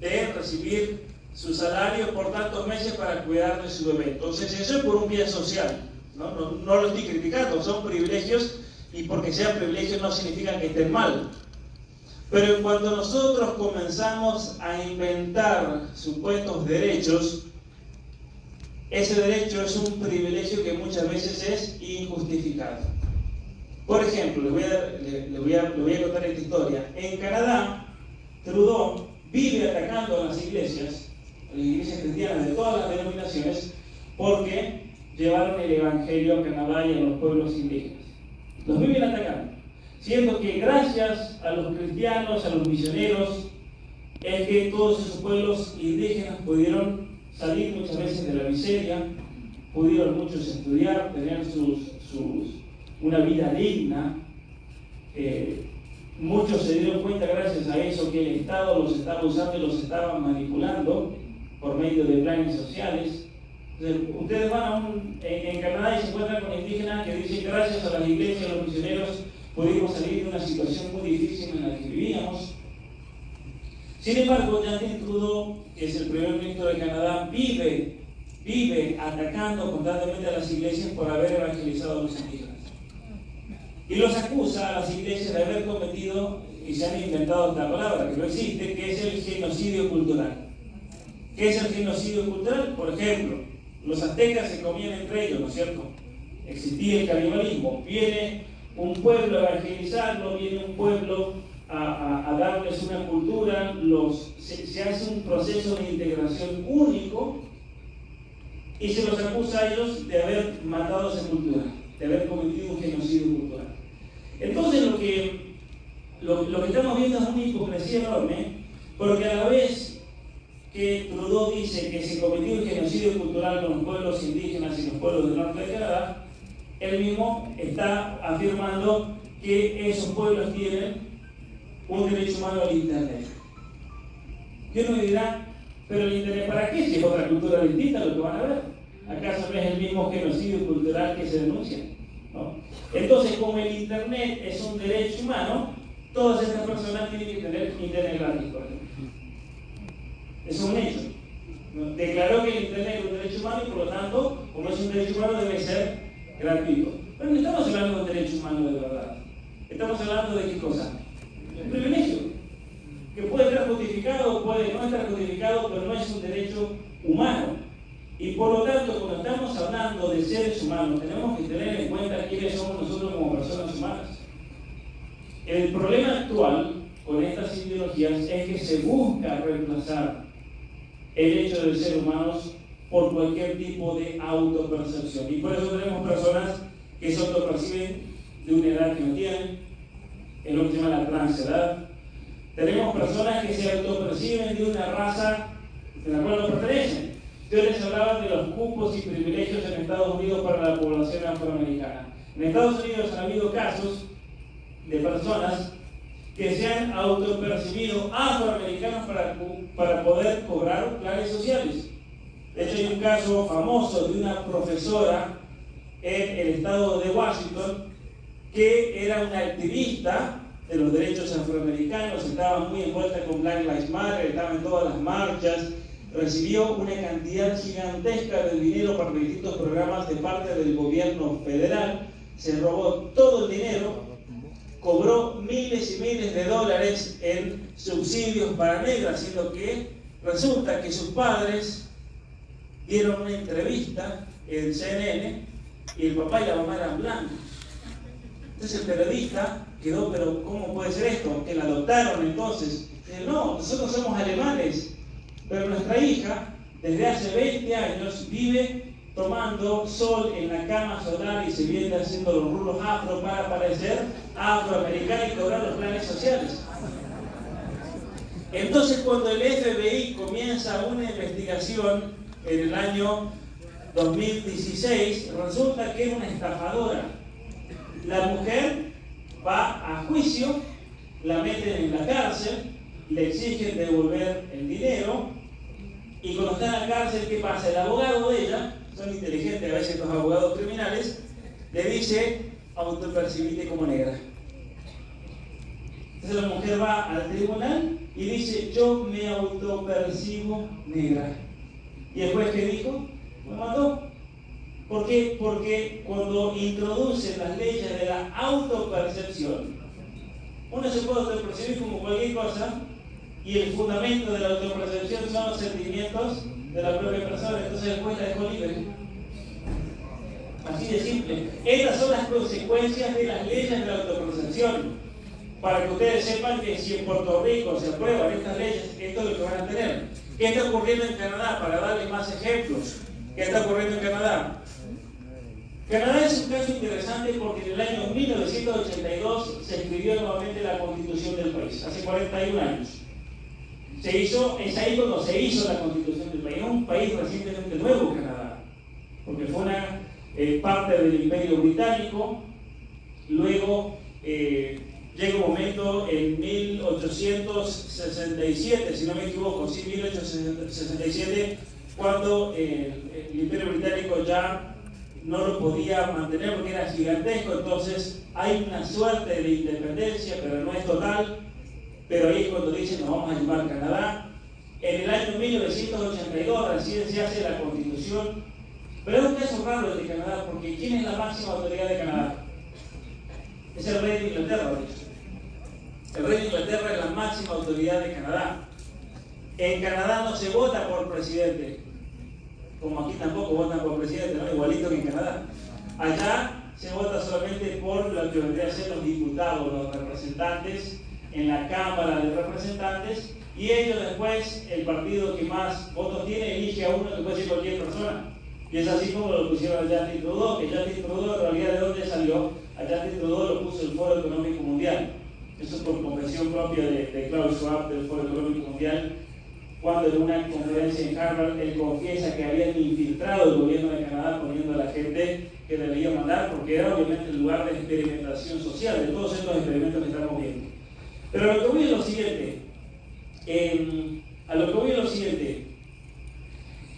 de recibir su salario por tantos meses para cuidar de su bebé. Entonces eso es por un bien social, no lo estoy criticando, son privilegios, y porque sean privilegios no significa que estén mal. Pero cuando nosotros comenzamos a inventar supuestos derechos, ese derecho es un privilegio que muchas veces es injustificado. Por ejemplo, le voy a contar esta historia. En Canadá, Trudeau vive atacando a las iglesias cristianas de todas las denominaciones, porque llevaron el evangelio a Canadá y a los pueblos indígenas. Los viven atacando, siendo que gracias a los cristianos, a los misioneros, es que todos esos pueblos indígenas pudieron salir muchas veces de la miseria, pudieron muchos estudiar, tener una vida digna. Muchos se dieron cuenta gracias a eso que el Estado los estaba usando y los estaba manipulando por medio de planes sociales. Entonces, ustedes van en Canadá y se encuentran con indígenas que dicen: gracias a las iglesias, a los misioneros, pudimos salir de una situación muy difícil en la que vivíamos. Sin embargo, Justin Trudeau, que es el primer ministro de Canadá, vive atacando constantemente a las iglesias por haber evangelizado a los indígenas. Y los acusa a las iglesias de haber cometido, y se han inventado esta palabra que no existe, que es el genocidio cultural. ¿Qué es el genocidio cultural? Por ejemplo, los aztecas se comían entre ellos, ¿no es cierto? Existía el canibalismo. Viene un pueblo a evangelizarlo, viene un pueblo a darles una cultura, se hace un proceso de integración único y se los acusa a ellos de haber matado esa cultura, de haber cometido un genocidio cultural. Entonces lo que estamos viendo es una hipocresía enorme, porque a la vez que Trudeau dice que se cometió un genocidio cultural con los pueblos indígenas y los pueblos del norte de Canadá, él mismo está afirmando que esos pueblos tienen un derecho humano al Internet. Y uno me dirá: pero el Internet, ¿para qué? Si es otra cultura distinta lo que van a ver. ¿Acaso no es el mismo genocidio cultural que se denuncia? ¿No? Entonces, como el Internet es un derecho humano, todas estas personas tienen que tener Internet gratis, por ejemplo. Es un hecho. Declaró que el Internet es un derecho humano y, por lo tanto, como es un derecho humano, debe ser gratuito. Pero no estamos hablando de un derecho humano de verdad. Estamos hablando de qué cosa. Un privilegio que puede estar justificado, puede no estar justificado, pero no es un derecho humano. Y por lo tanto, cuando estamos hablando de seres humanos, tenemos que tener en cuenta quiénes somos nosotros como personas humanas. El problema actual con estas ideologías es que se busca reemplazar el hecho de ser humanos por cualquier tipo de autopercepción. Y por eso tenemos personas que se autoperciben de una edad que no tienen, es lo que se llama la transedad. Tenemos personas que se autoperciben de una raza de la cual no pertenecen. Yo les hablaba de los cupos y privilegios en Estados Unidos para la población afroamericana. En Estados Unidos ha habido casos de personas que se han autopercibido afroamericanos para poder cobrar planes sociales. De hecho, hay un caso famoso de una profesora en el estado de Washington que era una activista de los derechos afroamericanos, estaba muy envuelta con Black Lives Matter, estaba en todas las marchas, recibió una cantidad gigantesca de dinero para distintos programas de parte del gobierno federal, se robó todo el dinero, cobró miles y miles de dólares en subsidios para negras, siendo que resulta que sus padres dieron una entrevista en CNN y el papá y la mamá eran blancos. Entonces el periodista quedó: pero ¿cómo puede ser esto? ¿Que la adoptaron entonces? No, nosotros somos alemanes, pero nuestra hija desde hace 20 años vive tomando sol en la cama solar y se viene haciendo los rulos afro para parecer afroamericana y cobrar los planes sociales. Entonces, cuando el FBI comienza una investigación en el año 2016, resulta que era una estafadora. La mujer va a juicio, la meten en la cárcel, le exigen devolver el dinero, y cuando está en la cárcel, ¿qué pasa? El abogado de ella, son inteligentes a veces los abogados criminales, le dice: autopercibite como negra. Entonces la mujer va al tribunal y dice, yo me autopercibo negra. ¿Y el juez qué dijo? Lo mandó. ¿Por qué? Porque cuando introducen las leyes de la autopercepción, uno se puede autopercibir como cualquier cosa y el fundamento de la autopercepción son los sentimientos de la propia persona. Entonces el juez la dejó libre. Así de simple. Estas son las consecuencias de las leyes de la autopercepción. Para que ustedes sepan que si en Puerto Rico se aprueban estas leyes, esto es lo que van a tener. ¿Qué está ocurriendo en Canadá? Para darles más ejemplos. ¿Qué está ocurriendo en Canadá? Canadá es un caso interesante porque en el año 1982 se escribió nuevamente la Constitución del país, hace 41 años. Es ahí cuando se hizo la Constitución del país. Es un país recientemente nuevo, Canadá, porque fue una parte del Imperio Británico. Luego llega un momento en 1867, si no me equivoco, sí, 1867, cuando el Imperio Británico ya no lo podía mantener porque era gigantesco. Entonces hay una suerte de independencia, pero no es total. Pero ahí es cuando dicen, nos vamos a llamar Canadá. En el año 1982 recién se hace la Constitución. Pero es un caso raro el de Canadá, porque ¿quién es la máxima autoridad de Canadá? Es el rey de Inglaterra, de hecho. El rey de Inglaterra es la máxima autoridad de Canadá. En Canadá no se vota por presidente, como aquí tampoco votan por presidente, ¿no? Igualito que en Canadá. Allá se vota solamente por lo que vendría a ser los diputados, los representantes en la Cámara de Representantes, y ellos después, el partido que más votos tiene, elige a uno que puede ser cualquier persona. Y es así como lo pusieron a Justin Trudeau, que Justin Trudeau en realidad ¿de dónde salió? A Justin Trudeau lo puso el Foro Económico Mundial. Eso es por convención propia de Klaus Schwab del Foro Económico Mundial, cuando en una conferencia en Harvard él confiesa que habían infiltrado el gobierno de Canadá poniendo a la gente que debía mandar, porque era obviamente el lugar de experimentación social de todos estos experimentos que estamos viendo. Pero a lo que voy es lo siguiente,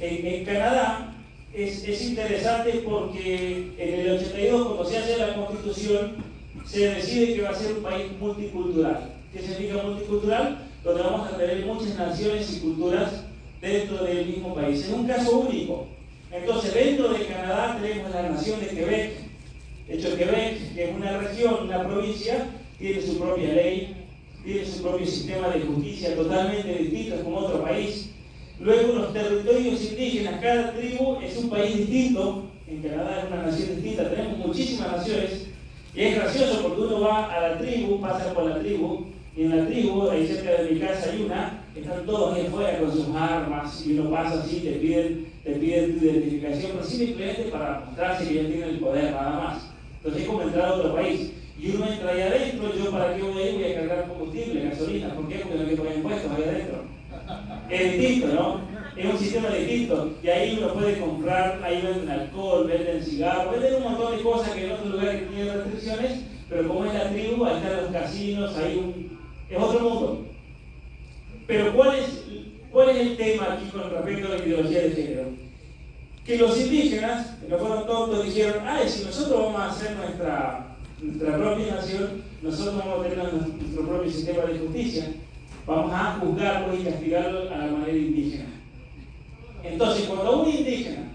en Canadá es interesante porque en el 82, cuando se hace la Constitución, se decide que va a ser un país multicultural. ¿Qué significa multicultural? Donde vamos a tener muchas naciones y culturas dentro del mismo país. Es un caso único. Entonces, dentro de Canadá tenemos la nación de Quebec. De hecho, Quebec, que es una región, una provincia, tiene su propia ley, tiene su propio sistema de justicia totalmente distinto, es como otro país. Luego, los territorios indígenas, cada tribu es un país distinto. En Canadá es una nación distinta, tenemos muchísimas naciones. Y es gracioso porque uno va a la tribu, pasa por la tribu, y en la tribu, ahí cerca de mi casa hay una, están todos ahí afuera con sus armas, y uno pasa así, te piden tu identificación, pero simplemente para mostrarse que ya tienen el poder, nada más. Entonces es como entrar a otro país. Y uno entra ahí adentro, yo para qué voy ahí, voy a cargar combustible, gasolina, ¿por qué? Porque no hay que pagar impuestos ahí adentro. Es distinto, ¿no? Es un sistema distinto. Y ahí uno puede comprar, ahí venden alcohol, venden cigarros, venden un montón de cosas que en otros lugares que tienen restricciones, pero como es la tribu, ahí están los casinos, es otro mundo. Pero ¿cuál es el tema aquí con respecto a la ideología de género? Que los indígenas, que no fueron tontos, dijeron, si nosotros vamos a hacer nuestra propia nación, nosotros vamos a tener nuestro propio sistema de justicia, vamos a juzgarlo y castigarlo a la manera indígena. Entonces, cuando un indígena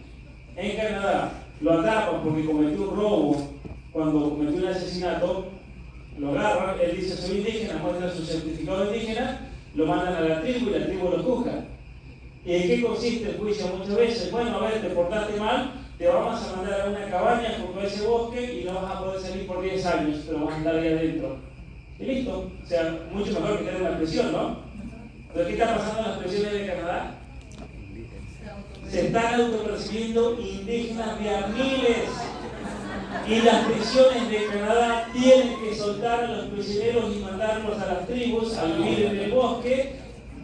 en Canadá lo atrapan porque cometió un robo, cuando cometió un asesinato, lo agarran, él dice soy indígena, muestra su certificado indígena, lo mandan a la tribu y la tribu lo juzga. ¿Y en qué consiste el juicio? Muchas veces, bueno, a ver, te portaste mal, te vamos a mandar a una cabaña junto a ese bosque y no vas a poder salir por 10 años, pero vas a estar ahí adentro. Y listo. O sea, mucho mejor que tener una prisión, ¿no? ¿Pero qué está pasando en las prisiones de Canadá? Se están autopercibiendo indígenas de a miles. Y las prisiones de Canadá tienen que soltar a los prisioneros y mandarlos a las tribus a vivir en el bosque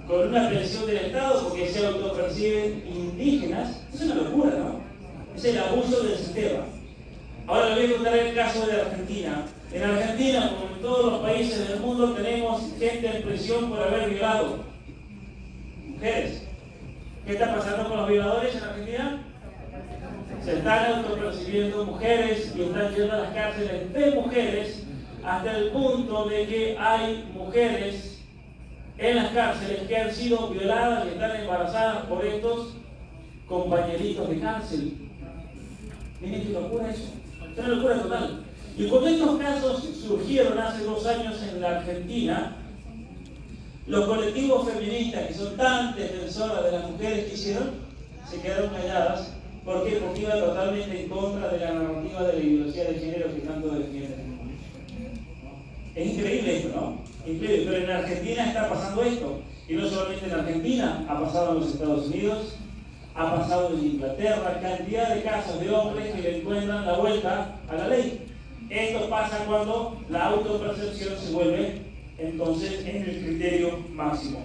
con una presión del Estado porque se autoperciben indígenas. Es una locura, ¿no? Es el abuso del sistema. Ahora les voy a contar el caso de Argentina. En Argentina, como en todos los países del mundo, tenemos gente en prisión por haber violado mujeres. ¿Qué está pasando con los violadores en Argentina? Se están autopercibiendo mujeres y están yendo a las cárceles de mujeres hasta el punto de que hay mujeres en las cárceles que han sido violadas y están embarazadas por estos compañeritos de cárcel. Miren qué locura eso, es una locura total. Y cuando estos casos surgieron hace 2 años en la Argentina, los colectivos feministas que son tan defensoras de las mujeres que hicieron, se quedaron calladas. ¿Por qué? Porque iba totalmente en contra de la narrativa de la ideología de género que tanto defienden. Es increíble esto, ¿no? Increíble. Pero en Argentina está pasando esto. Y no solamente en Argentina, ha pasado en los Estados Unidos, ha pasado en Inglaterra, cantidad de casos de hombres que le encuentran la vuelta a la ley. Esto pasa cuando la autopercepción se vuelve entonces en el criterio máximo.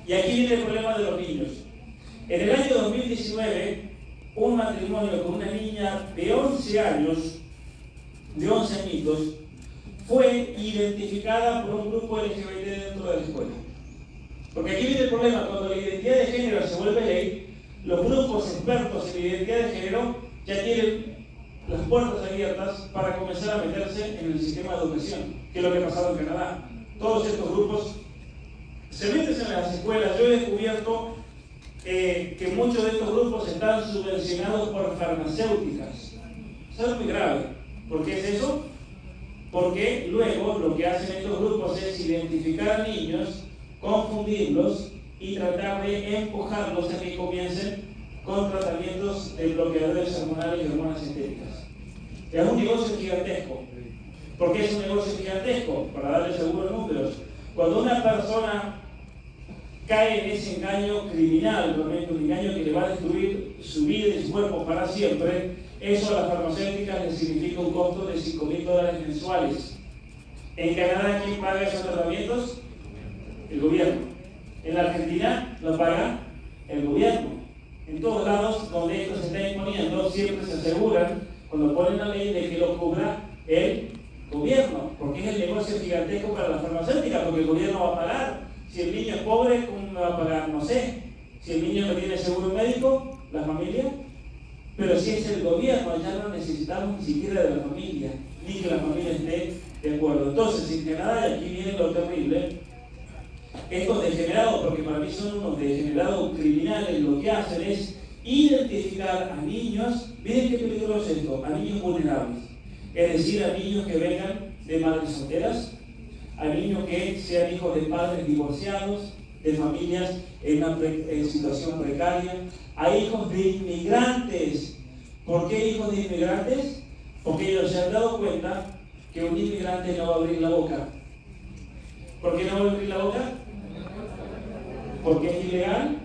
Y aquí viene el problema de los niños. En el año 2019, un matrimonio con una niña de 11 años, de 11 añitos, fue identificada por un grupo LGBT dentro de la escuela. Porque aquí viene el problema, cuando la identidad de género se vuelve ley, los grupos expertos en identidad de género ya tienen las puertas abiertas para comenzar a meterse en el sistema de educación, que es lo que ha pasado en Canadá. Todos estos grupos se meten en las escuelas. Yo he descubierto que muchos de estos grupos están subvencionados por farmacéuticas. Eso es muy grave. ¿Por qué es eso? Porque luego lo que hacen estos grupos es identificar a niños, confundirlos y tratar de empujarlos a que comiencen con tratamientos de bloqueadores hormonales y hormonas sintéticas. Es un negocio gigantesco. ¿Por qué es un negocio gigantesco? Para darles algunos números. Cuando una persona cae en ese engaño criminal, realmente un engaño que le va a destruir su vida y su cuerpo para siempre, eso a las farmacéuticas les significa un costo de $5.000 mensuales. En Canadá, ¿quién paga esos tratamientos? El gobierno. En la Argentina lo paga el gobierno. En todos lados donde esto se está imponiendo, siempre se aseguran, cuando ponen la ley, de que lo cubra el gobierno, porque es el negocio gigantesco para las farmacéuticas, porque el gobierno va a pagar. Si el niño es pobre, ¿cómo me va a pagar? No sé. Si el niño no tiene seguro médico, la familia. Pero si es el gobierno, ya no necesitamos ni siquiera de la familia, ni que la familia esté de acuerdo. Entonces, en Canadá, y aquí viene lo terrible, estos degenerados, porque para mí son unos degenerados criminales, lo que hacen es identificar a niños, miren qué peligroso es esto, a niños vulnerables. Es decir, a niños que vengan de madres solteras, a niños que sean hijos de padres divorciados, de familias en una situación precaria, a hijos de inmigrantes. ¿Por qué hijos de inmigrantes? Porque ellos se han dado cuenta que un inmigrante no va a abrir la boca. ¿Por qué no va a abrir la boca? ¿Porque es ilegal?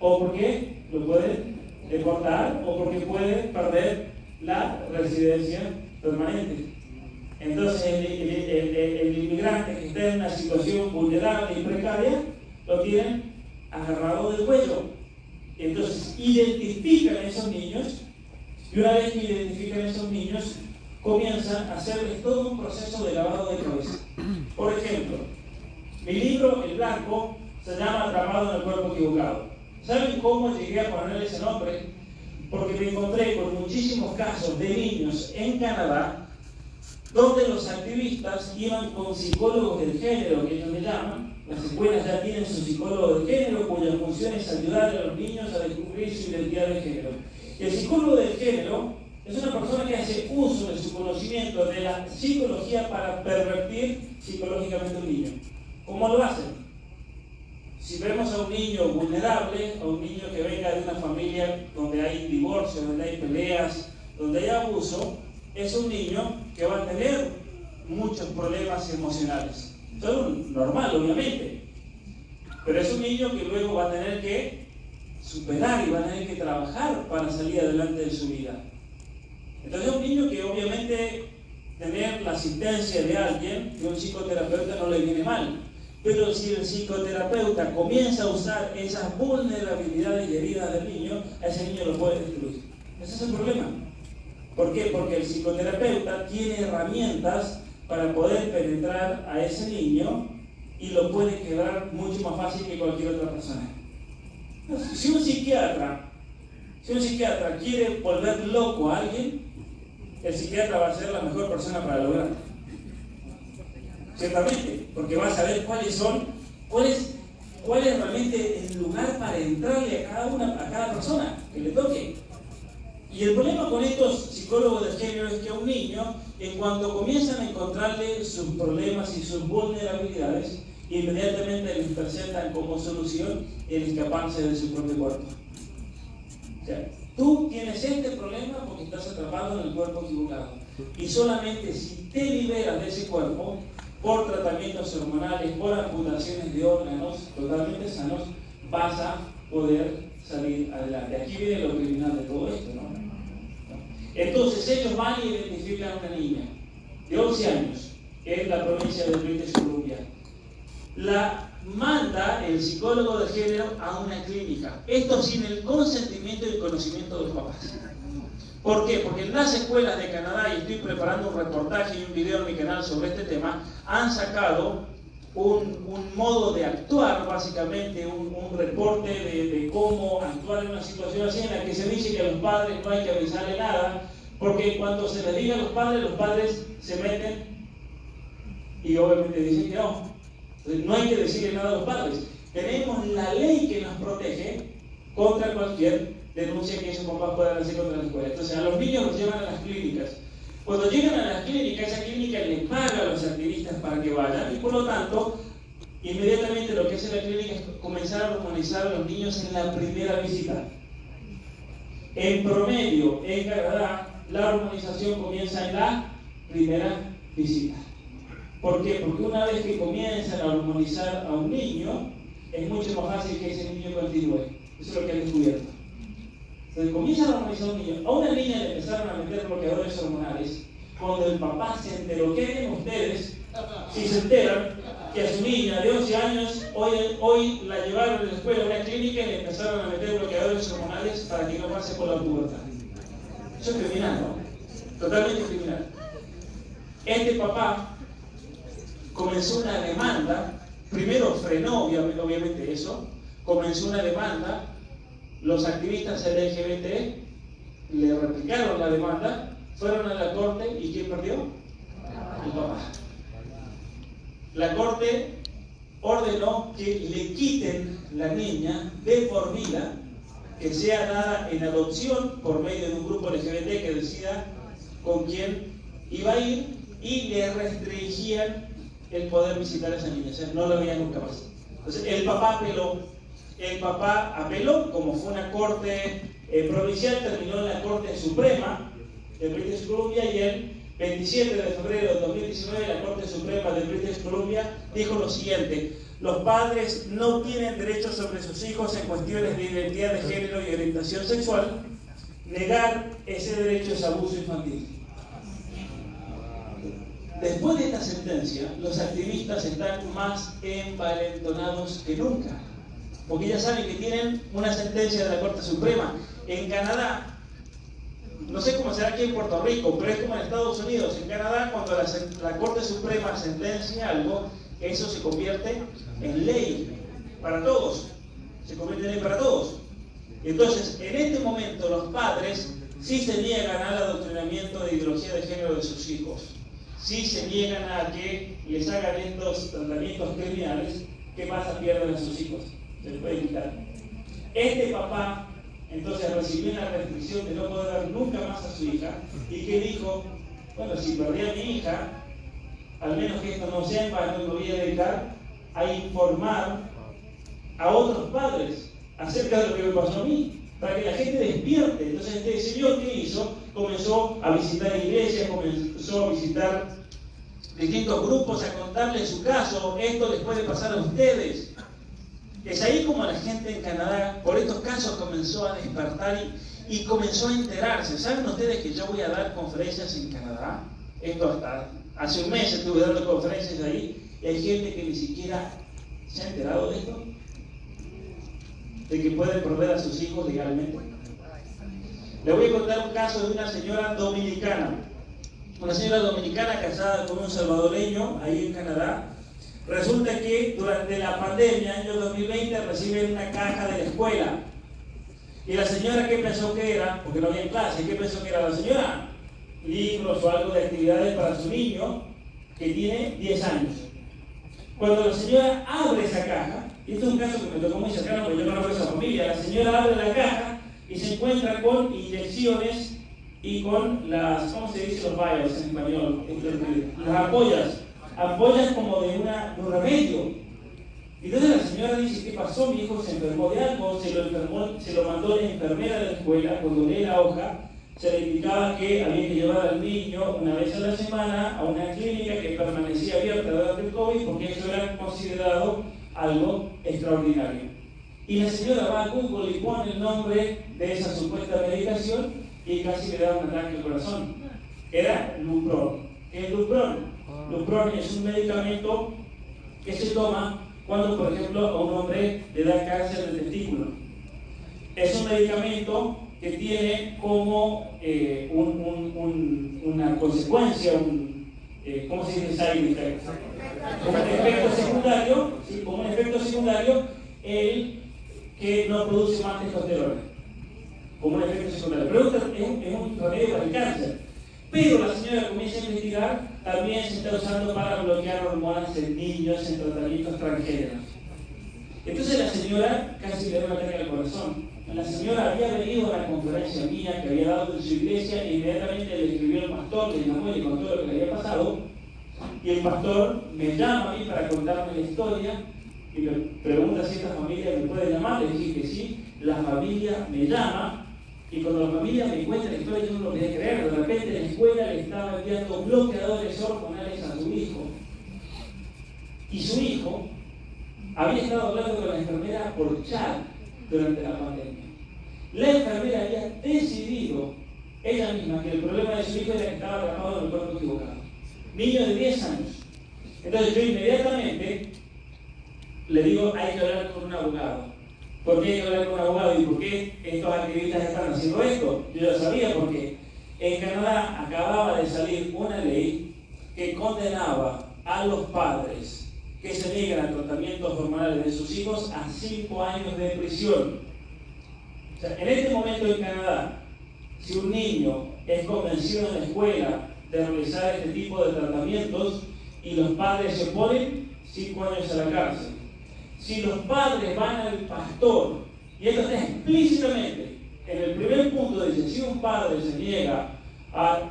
¿O porque lo pueden deportar? ¿O porque puede perder la residencia permanente? Entonces el inmigrante que está en una situación vulnerable y precaria lo tienen agarrado del cuello. Entonces identifican a esos niños, y una vez que identifican a esos niños, comienzan a hacerles todo un proceso de lavado de cabeza. Por ejemplo, mi libro, El Blanco, se llama Atrapado en el cuerpo equivocado. ¿Saben cómo llegué a ponerle ese nombre? Porque me encontré con muchísimos casos de niños en Canadá donde los activistas iban con psicólogos del género, que ellos le llaman. Las escuelas ya tienen su psicólogo del género, cuya función es ayudar a los niños a descubrir su identidad de género. Y el psicólogo del género es una persona que hace uso de su conocimiento de la psicología para pervertir psicológicamente a un niño. ¿Cómo lo hacen? Si vemos a un niño vulnerable, a un niño que venga de una familia donde hay divorcio, donde hay peleas, donde hay abuso, es un niño que va a tener muchos problemas emocionales. Eso es normal, obviamente. Pero es un niño que luego va a tener que superar y va a tener que trabajar para salir adelante de su vida. Entonces es un niño que obviamente tener la asistencia de alguien, de un psicoterapeuta, no le viene mal. Pero si el psicoterapeuta comienza a usar esas vulnerabilidades y heridas del niño, a ese niño lo puede destruir. Ese es el problema. ¿Por qué? Porque el psicoterapeuta tiene herramientas para poder penetrar a ese niño y lo puede quebrar mucho más fácil que cualquier otra persona. Si un psiquiatra quiere volver loco a alguien, el psiquiatra va a ser la mejor persona para lograrlo. ciertamente, porque va a saber cuál es realmente el lugar para entrarle a cada persona que le toque. Y el problema con estos psicólogos de género es que a un niño, en cuanto comienzan a encontrarle sus problemas y sus vulnerabilidades, inmediatamente les presentan como solución el escaparse de su propio cuerpo. O sea, tú tienes este problema porque estás atrapado en el cuerpo equivocado. Y solamente si te liberas de ese cuerpo, por tratamientos hormonales, por amputaciones de órganos totalmente sanos, vas a poder salir adelante. Aquí viene lo criminal de todo esto, ¿no? Entonces ellos van y identifican a una niña de 11 años en la provincia de British Columbia. La manda el psicólogo de género a una clínica. Esto sin el consentimiento y el conocimiento de los papás. ¿Por qué? Porque en las escuelas de Canadá, y estoy preparando un reportaje y un video en mi canal sobre este tema, han sacado un modo de actuar, básicamente un reporte de cómo actuar en una situación así, en la que se dice que a los padres no hay que avisarle nada, porque cuando se les diga a los padres se meten y obviamente dicen que no. Entonces, no hay que decirle nada a los padres. Tenemos la ley que nos protege contra cualquier denuncia que esos papás puedan hacer contra la escuela. Entonces, a los niños los llevan a las clínicas. Cuando llegan a las clínicas, esa clínica les paga a los activistas para que vayan y por lo tanto, inmediatamente lo que hace la clínica es comenzar a hormonizar a los niños en la primera visita. En promedio, en Canadá, la hormonización comienza en la primera visita. ¿Por qué? Porque una vez que comienzan a hormonizar a un niño, es mucho más fácil que ese niño continúe. Eso es lo que han descubierto. Entonces comienzan a hormonizar a un niño. A una niña le empezaron a meter bloqueadores hormonales. Cuando el papá se enteró, ¿qué ven ustedes? Si se enteran que a su niña de 11 años, hoy la llevaron a la escuela a una clínica y le empezaron a meter bloqueadores hormonales para que no pase por la pubertad. Eso es criminal, ¿no? Totalmente criminal. Este papá comenzó una demanda, primero frenó obviamente eso, comenzó una demanda, los activistas LGBT le replicaron la demanda, fueron a la corte y ¿quién perdió? El papá. La corte ordenó que le quiten la niña de por vida, que sea dada en adopción por medio de un grupo LGBT que decida con quién iba a ir y le restringían el poder visitar a esa niña, o sea, no la veía nunca más. Entonces el papá apeló, como fue una corte provincial, terminó en la Corte Suprema de British Columbia y el 27 de febrero de 2019 la Corte Suprema de British Columbia dijo lo siguiente: los padres no tienen derechos sobre sus hijos en cuestiones de identidad de género y orientación sexual. Negar ese derecho es abuso infantil. Después de esta sentencia, los activistas están más envalentonados que nunca, porque ya saben que tienen una sentencia de la Corte Suprema. En Canadá, no sé cómo será aquí en Puerto Rico, pero es como en Estados Unidos. En Canadá, cuando la Corte Suprema sentencia algo, eso se convierte en ley para todos. Se convierte en ley para todos. Entonces, en este momento, los padres sí se niegan al adoctrinamiento de ideología de género de sus hijos. Si se niegan a que les hagan estos tratamientos criminales, ¿qué pasa? Pierden a sus hijos. Se les puede quitar. Este papá, entonces, recibió una restricción de no poder dar nunca más a su hija, y que dijo: bueno, si perdí a mi hija, al menos que esto no sea en vano, me voy a dedicar a informar a otros padres acerca de lo que me pasó a mí, para que la gente despierte. Entonces este señor, ¿qué hizo? Comenzó a visitar iglesias, comenzó a visitar distintos grupos, a contarles su caso. Esto les puede pasar a ustedes. Es ahí como la gente en Canadá, por estos casos, comenzó a despertar y comenzó a enterarse. ¿Saben ustedes que yo voy a dar conferencias en Canadá? Esto hasta hace un mes estuve dando conferencias ahí, y hay gente que ni siquiera se ha enterado de esto, de que pueden perder a sus hijos legalmente. Le voy a contar un caso de una señora dominicana. Una señora dominicana casada con un salvadoreño ahí en Canadá. Resulta que durante la pandemia, año 2020, reciben una caja de la escuela. Y la señora, ¿qué pensó que era? Porque no había clase, ¿qué pensó que era la señora? Libros o algo de actividades para su niño. que tiene 10 años. Cuando la señora abre esa caja, y esto es un caso que me tocó muy cercano porque yo conozco a esa familia, la señora abre la caja y se encuentra con inyecciones y con las, ¿cómo se dice los vials en español? Las ampollas como de un remedio. Y entonces la señora dice, ¿qué pasó? Mi hijo se enfermó de algo, se lo mandó la enfermera de la escuela. Cuando lee la hoja, se le indicaba que había que llevar al niño una vez a la semana a una clínica que permanecía abierta durante el COVID porque eso era considerado algo extraordinario. Y la señora va a Google y pone el nombre de esa supuesta medicación y casi le da un ataque al corazón. Era Lupron. ¿Qué es Lupron? Lupron es un medicamento que se toma cuando, por ejemplo, a un hombre le da cáncer del testículo. Es un medicamento que tiene como una consecuencia, ¿cómo se dice? Side effect. Como un efecto secundario, el que no produce más testosterona. Como un efecto secundario. Pero es un remedio para el cáncer. Pero la señora comienza a investigar, también se está usando para bloquear hormonas en niños en tratamientos transgéneros. Entonces la señora casi le da un ataque al corazón. La señora había venido a una conferencia mía que había dado en su iglesia e inmediatamente le escribió al pastor, le llamó y le contó lo que le había pasado. Y el pastor me llama a mí para contarme la historia y me pregunta si esta familia me puede llamar. Le dije que sí, la familia me llama. Y cuando la familia me cuenta la historia, yo no lo podía creer. De repente la escuela le estaba enviando bloqueadores hormonales a su hijo. Y su hijo había estado hablando con la enfermera por chat durante la pandemia. La enfermera había decidido ella misma que el problema de su hijo era que estaba atrapado en el cuerpo equivocado. Niño de 10 años. Entonces yo inmediatamente le digo, hay que hablar con un abogado. ¿Por qué hay que hablar con un abogado y por qué estos activistas están haciendo esto? Yo ya sabía porque en Canadá acababa de salir una ley que condenaba a los padres que se niegan a tratamientos hormonales de sus hijos a 5 años de prisión. O sea, en este momento en Canadá, si un niño es convencido en la escuela de realizar este tipo de tratamientos y los padres se oponen, 5 años a la cárcel. Si los padres van al pastor, y esto está explícitamente en el primer punto, dice, si un padre se niega a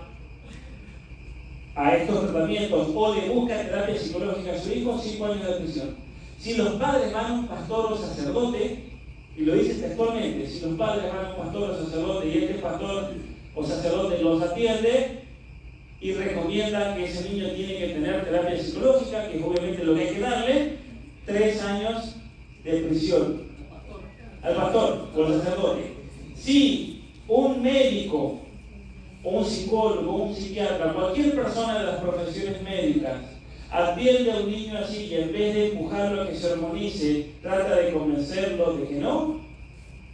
estos tratamientos o le busca terapia psicológica a su hijo, 5 años de prisión. Si los padres van a un pastor o sacerdote, y lo dice textualmente, si los padres van a un pastor o sacerdote y este pastor o sacerdote los atiende y recomienda que ese niño tiene que tener terapia psicológica, que es obviamente lo que hay que darle, 3 años de prisión al pastor o al sacerdote. Si un médico o un psicólogo o un psiquiatra, cualquier persona de las profesiones médicas, atiende a un niño así y en vez de empujarlo a que se hormonice, trata de convencerlo de que no,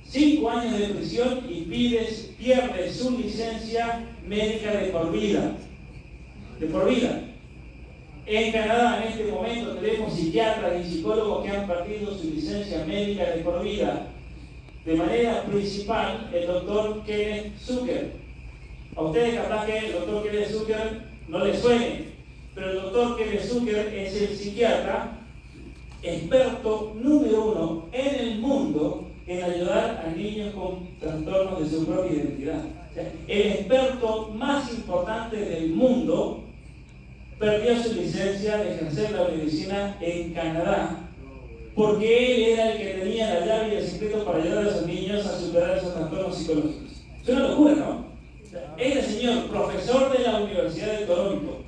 5 años de prisión y pierde su licencia médica de por vida. De por vida. En Canadá en este momento tenemos psiquiatras y psicólogos que han perdido su licencia médica de por vida. De manera principal, el doctor Kenneth Zucker. A ustedes capaz que el doctor Kenneth Zucker no les suene, pero el doctor Kenneth Zucker es el psiquiatra experto número 1 en el mundo en ayudar a niños con trastornos de su propia identidad. O sea, el experto más importante del mundo perdió su licencia de ejercer la medicina en Canadá porque él era el que tenía la llave y el secreto para ayudar a esos niños a superar esos trastornos psicológicos. Es una locura, ¿no? Este señor, profesor de la Universidad de Toronto,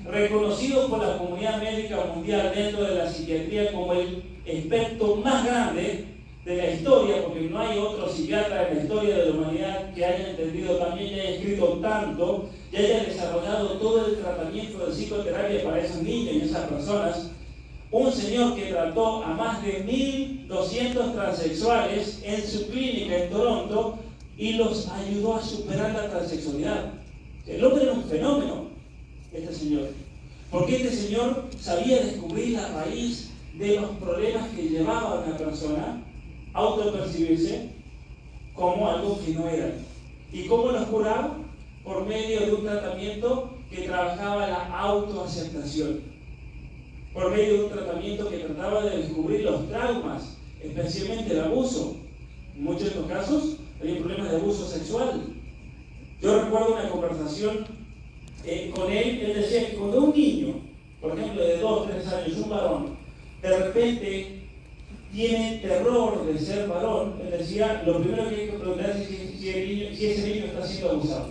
reconocido por la comunidad médica mundial dentro de la psiquiatría como el experto más grande de la historia, porque no hay otro psiquiatra en la historia de la humanidad que haya entendido también y haya escrito tanto y haya desarrollado todo el tratamiento de psicoterapia para esos niños y esas personas. Un señor que trató a más de 1.200 transexuales en su clínica en Toronto y los ayudó a superar la transexualidad. El hombre era un fenómeno, este señor, porque este señor sabía descubrir la raíz de los problemas que llevaba a una persona a autopercibirse como algo que no era. ¿Y cómo los curaba? Por medio de un tratamiento que trabajaba la autoaceptación por medio de un tratamiento que trataba de descubrir los traumas, especialmente el abuso. En muchos de estos casos había problemas de abuso sexual. Yo recuerdo una conversación con él. Él decía que cuando un niño, por ejemplo de 2 o 3 años, un varón, de repente tiene terror de ser varón, él decía, lo primero que hay que preguntar es si ese niño está siendo abusado.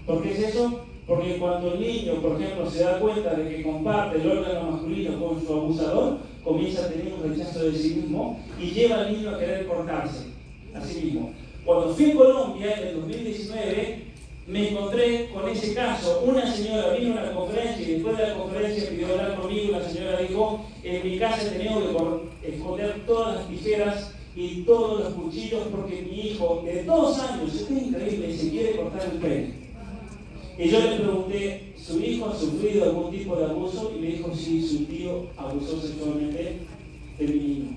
¿Por qué es eso? Porque cuando el niño, por ejemplo, se da cuenta de que comparte el órgano masculino con su abusador, comienza a tener un rechazo de sí mismo y lleva al niño a querer cortarse a sí mismo. Cuando fui a Colombia en el 2019, me encontré con ese caso. Una señora vino a una conferencia y después de la conferencia pidió hablar conmigo y la señora dijo, en mi casa he tenido que esconder todas las tijeras y todos los cuchillos porque mi hijo de 2 años, esto es increíble, se quiere cortar el pene. Y yo le pregunté, ¿su hijo ha sufrido algún tipo de abuso? Y me dijo, sí, su tío abusó sexualmente de mi niño.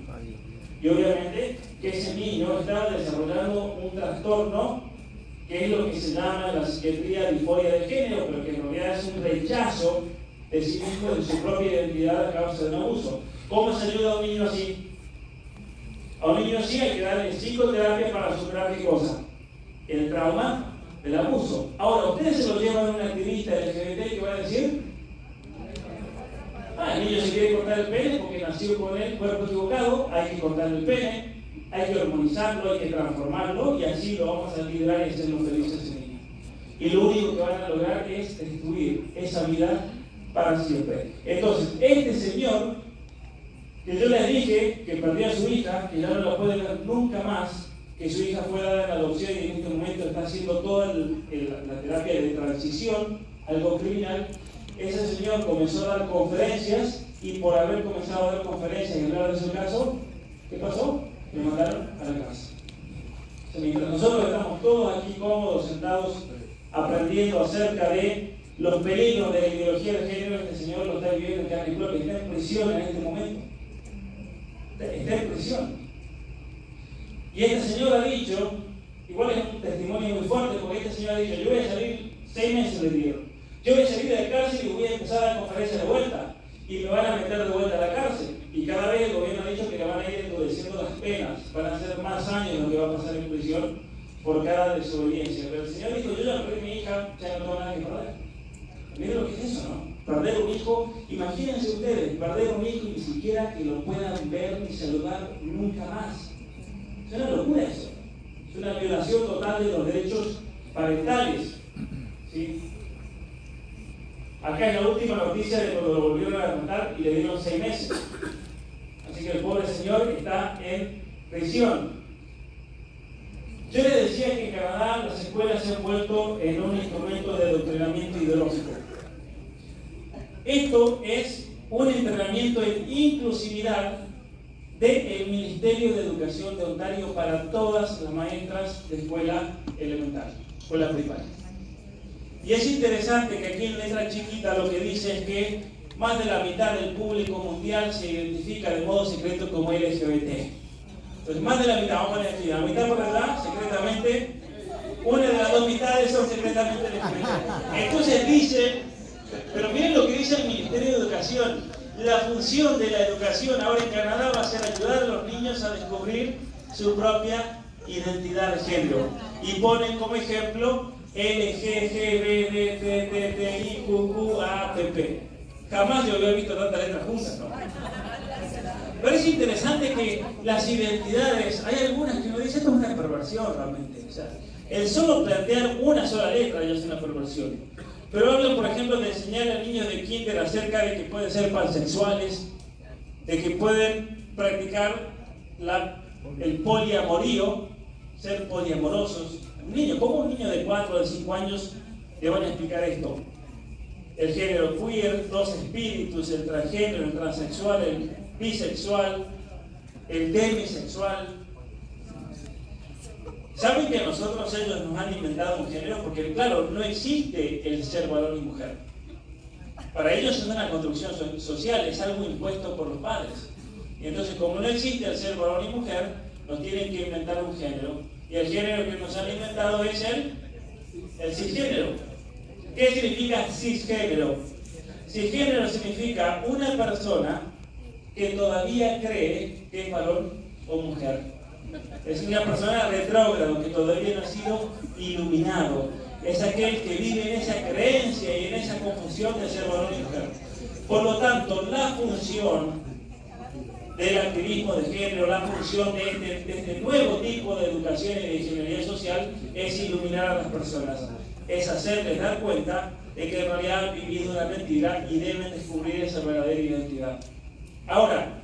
Y obviamente que ese niño estaba desarrollando un trastorno que es lo que se llama la psiquiatría disforia de género, pero que en realidad es un rechazo de sí mismo, de su propia identidad a causa de un abuso. ¿Cómo se ayuda a un niño así? A un niño así hay que darle psicoterapia para superar ¿qué cosa? El trauma del abuso. Ahora, ustedes se lo llevan a un activista LGBT que va a decir, el niño se quiere cortar el pene porque nació con el cuerpo equivocado, hay que cortarle el pene, hay que hormonizarlo, hay que transformarlo y así lo vamos a liberar y hacerlo feliz a ese niño. Y lo único que van a lograr es destruir esa vida para siempre. Entonces, este señor, que yo les dije que perdió a su hija, que ya no la puede ver nunca más, que su hija fue dada en adopción y en este momento está haciendo toda la terapia de transición, algo criminal. Ese señor comenzó a dar conferencias y por haber comenzado a dar conferencias y hablar de su caso, ¿qué pasó? Me mandaron a la casa. O sea, mientras nosotros estamos todos aquí cómodos, sentados, aprendiendo acerca de los peligros de la ideología de género, este señor lo está viviendo en carne propia, está en prisión en este momento. Está en prisión. Y este señor ha dicho, igual es un testimonio muy fuerte, porque este señor ha dicho, yo voy a salir 6 meses de tierra. Yo voy a salir de la cárcel y voy a empezar a dar conferencias de vuelta. Y me van a meter de vuelta a la cárcel. Y cada vez el gobierno ha dicho que le van a ir endureciendo las penas. Van a ser más años lo que va a pasar en prisión por cada desobediencia. Pero el señor dijo, yo ya perdí a mi hija, ya no tengo nada que perder. Miren lo que es eso, ¿no? Perder un hijo, imagínense ustedes, perder un hijo y ni siquiera que lo puedan ver ni saludar nunca más. Es una locura eso. Es una violación total de los derechos parentales. ¿Sí? Acá es la última noticia de cuando lo volvieron a levantar y le dieron 6 meses. Así que el pobre señor está en prisión. Yo les decía que en Canadá las escuelas se han vuelto en un instrumento de adoctrinamiento ideológico. Esto es un entrenamiento en inclusividad del Ministerio de Educación de Ontario para todas las maestras de escuela elemental, escuela primaria. Y es interesante que aquí en letra chiquita lo que dice es que más de la mitad del público mundial se identifica de modo secreto como LGBT. Entonces, más de la mitad, vamos a decir, la mitad por edad, secretamente, una de las 2 mitades son secretamente LGBT. Entonces dice, pero miren lo que dice el Ministerio de Educación. La función de la educación ahora en Canadá va a ser ayudar a los niños a descubrir su propia identidad de género. Y ponen como ejemplo LGGBDTTIQQAPP. Jamás yo había visto tantas letras juntas, ¿no? Pero es interesante que las identidades, hay algunas que uno dice, esto es una perversión realmente. O sea, el solo plantear una sola letra ya es una perversión. Pero hablan, por ejemplo, de enseñar a niños de kinder acerca de que pueden ser pansexuales, de que pueden practicar el poliamorío, ser poliamorosos. ¿Cómo un niño de 4 o de 5 años le van a explicar esto? El género queer, 2 espíritus, el transgénero, el transexual, el bisexual, el demisexual. ¿Saben que a nosotros ellos nos han inventado un género? Porque claro, no existe el ser varón y mujer. Para ellos es una construcción social, es algo impuesto por los padres. Y entonces, como no existe el ser varón y mujer, nos tienen que inventar un género. Y el género que nos han inventado es el cisgénero. ¿Qué significa cisgénero? Cisgénero significa una persona que todavía cree que es varón o mujer. Es una persona retrógrada que todavía no ha sido iluminado. Es aquel que vive en esa creencia y en esa confusión de ser varón y mujer. Por lo tanto, la función del activismo de género, la función de este nuevo tipo de educación y de ingeniería social es iluminar a las personas. Es hacerles dar cuenta de que en realidad han vivido una mentira y deben descubrir esa verdadera identidad. Ahora,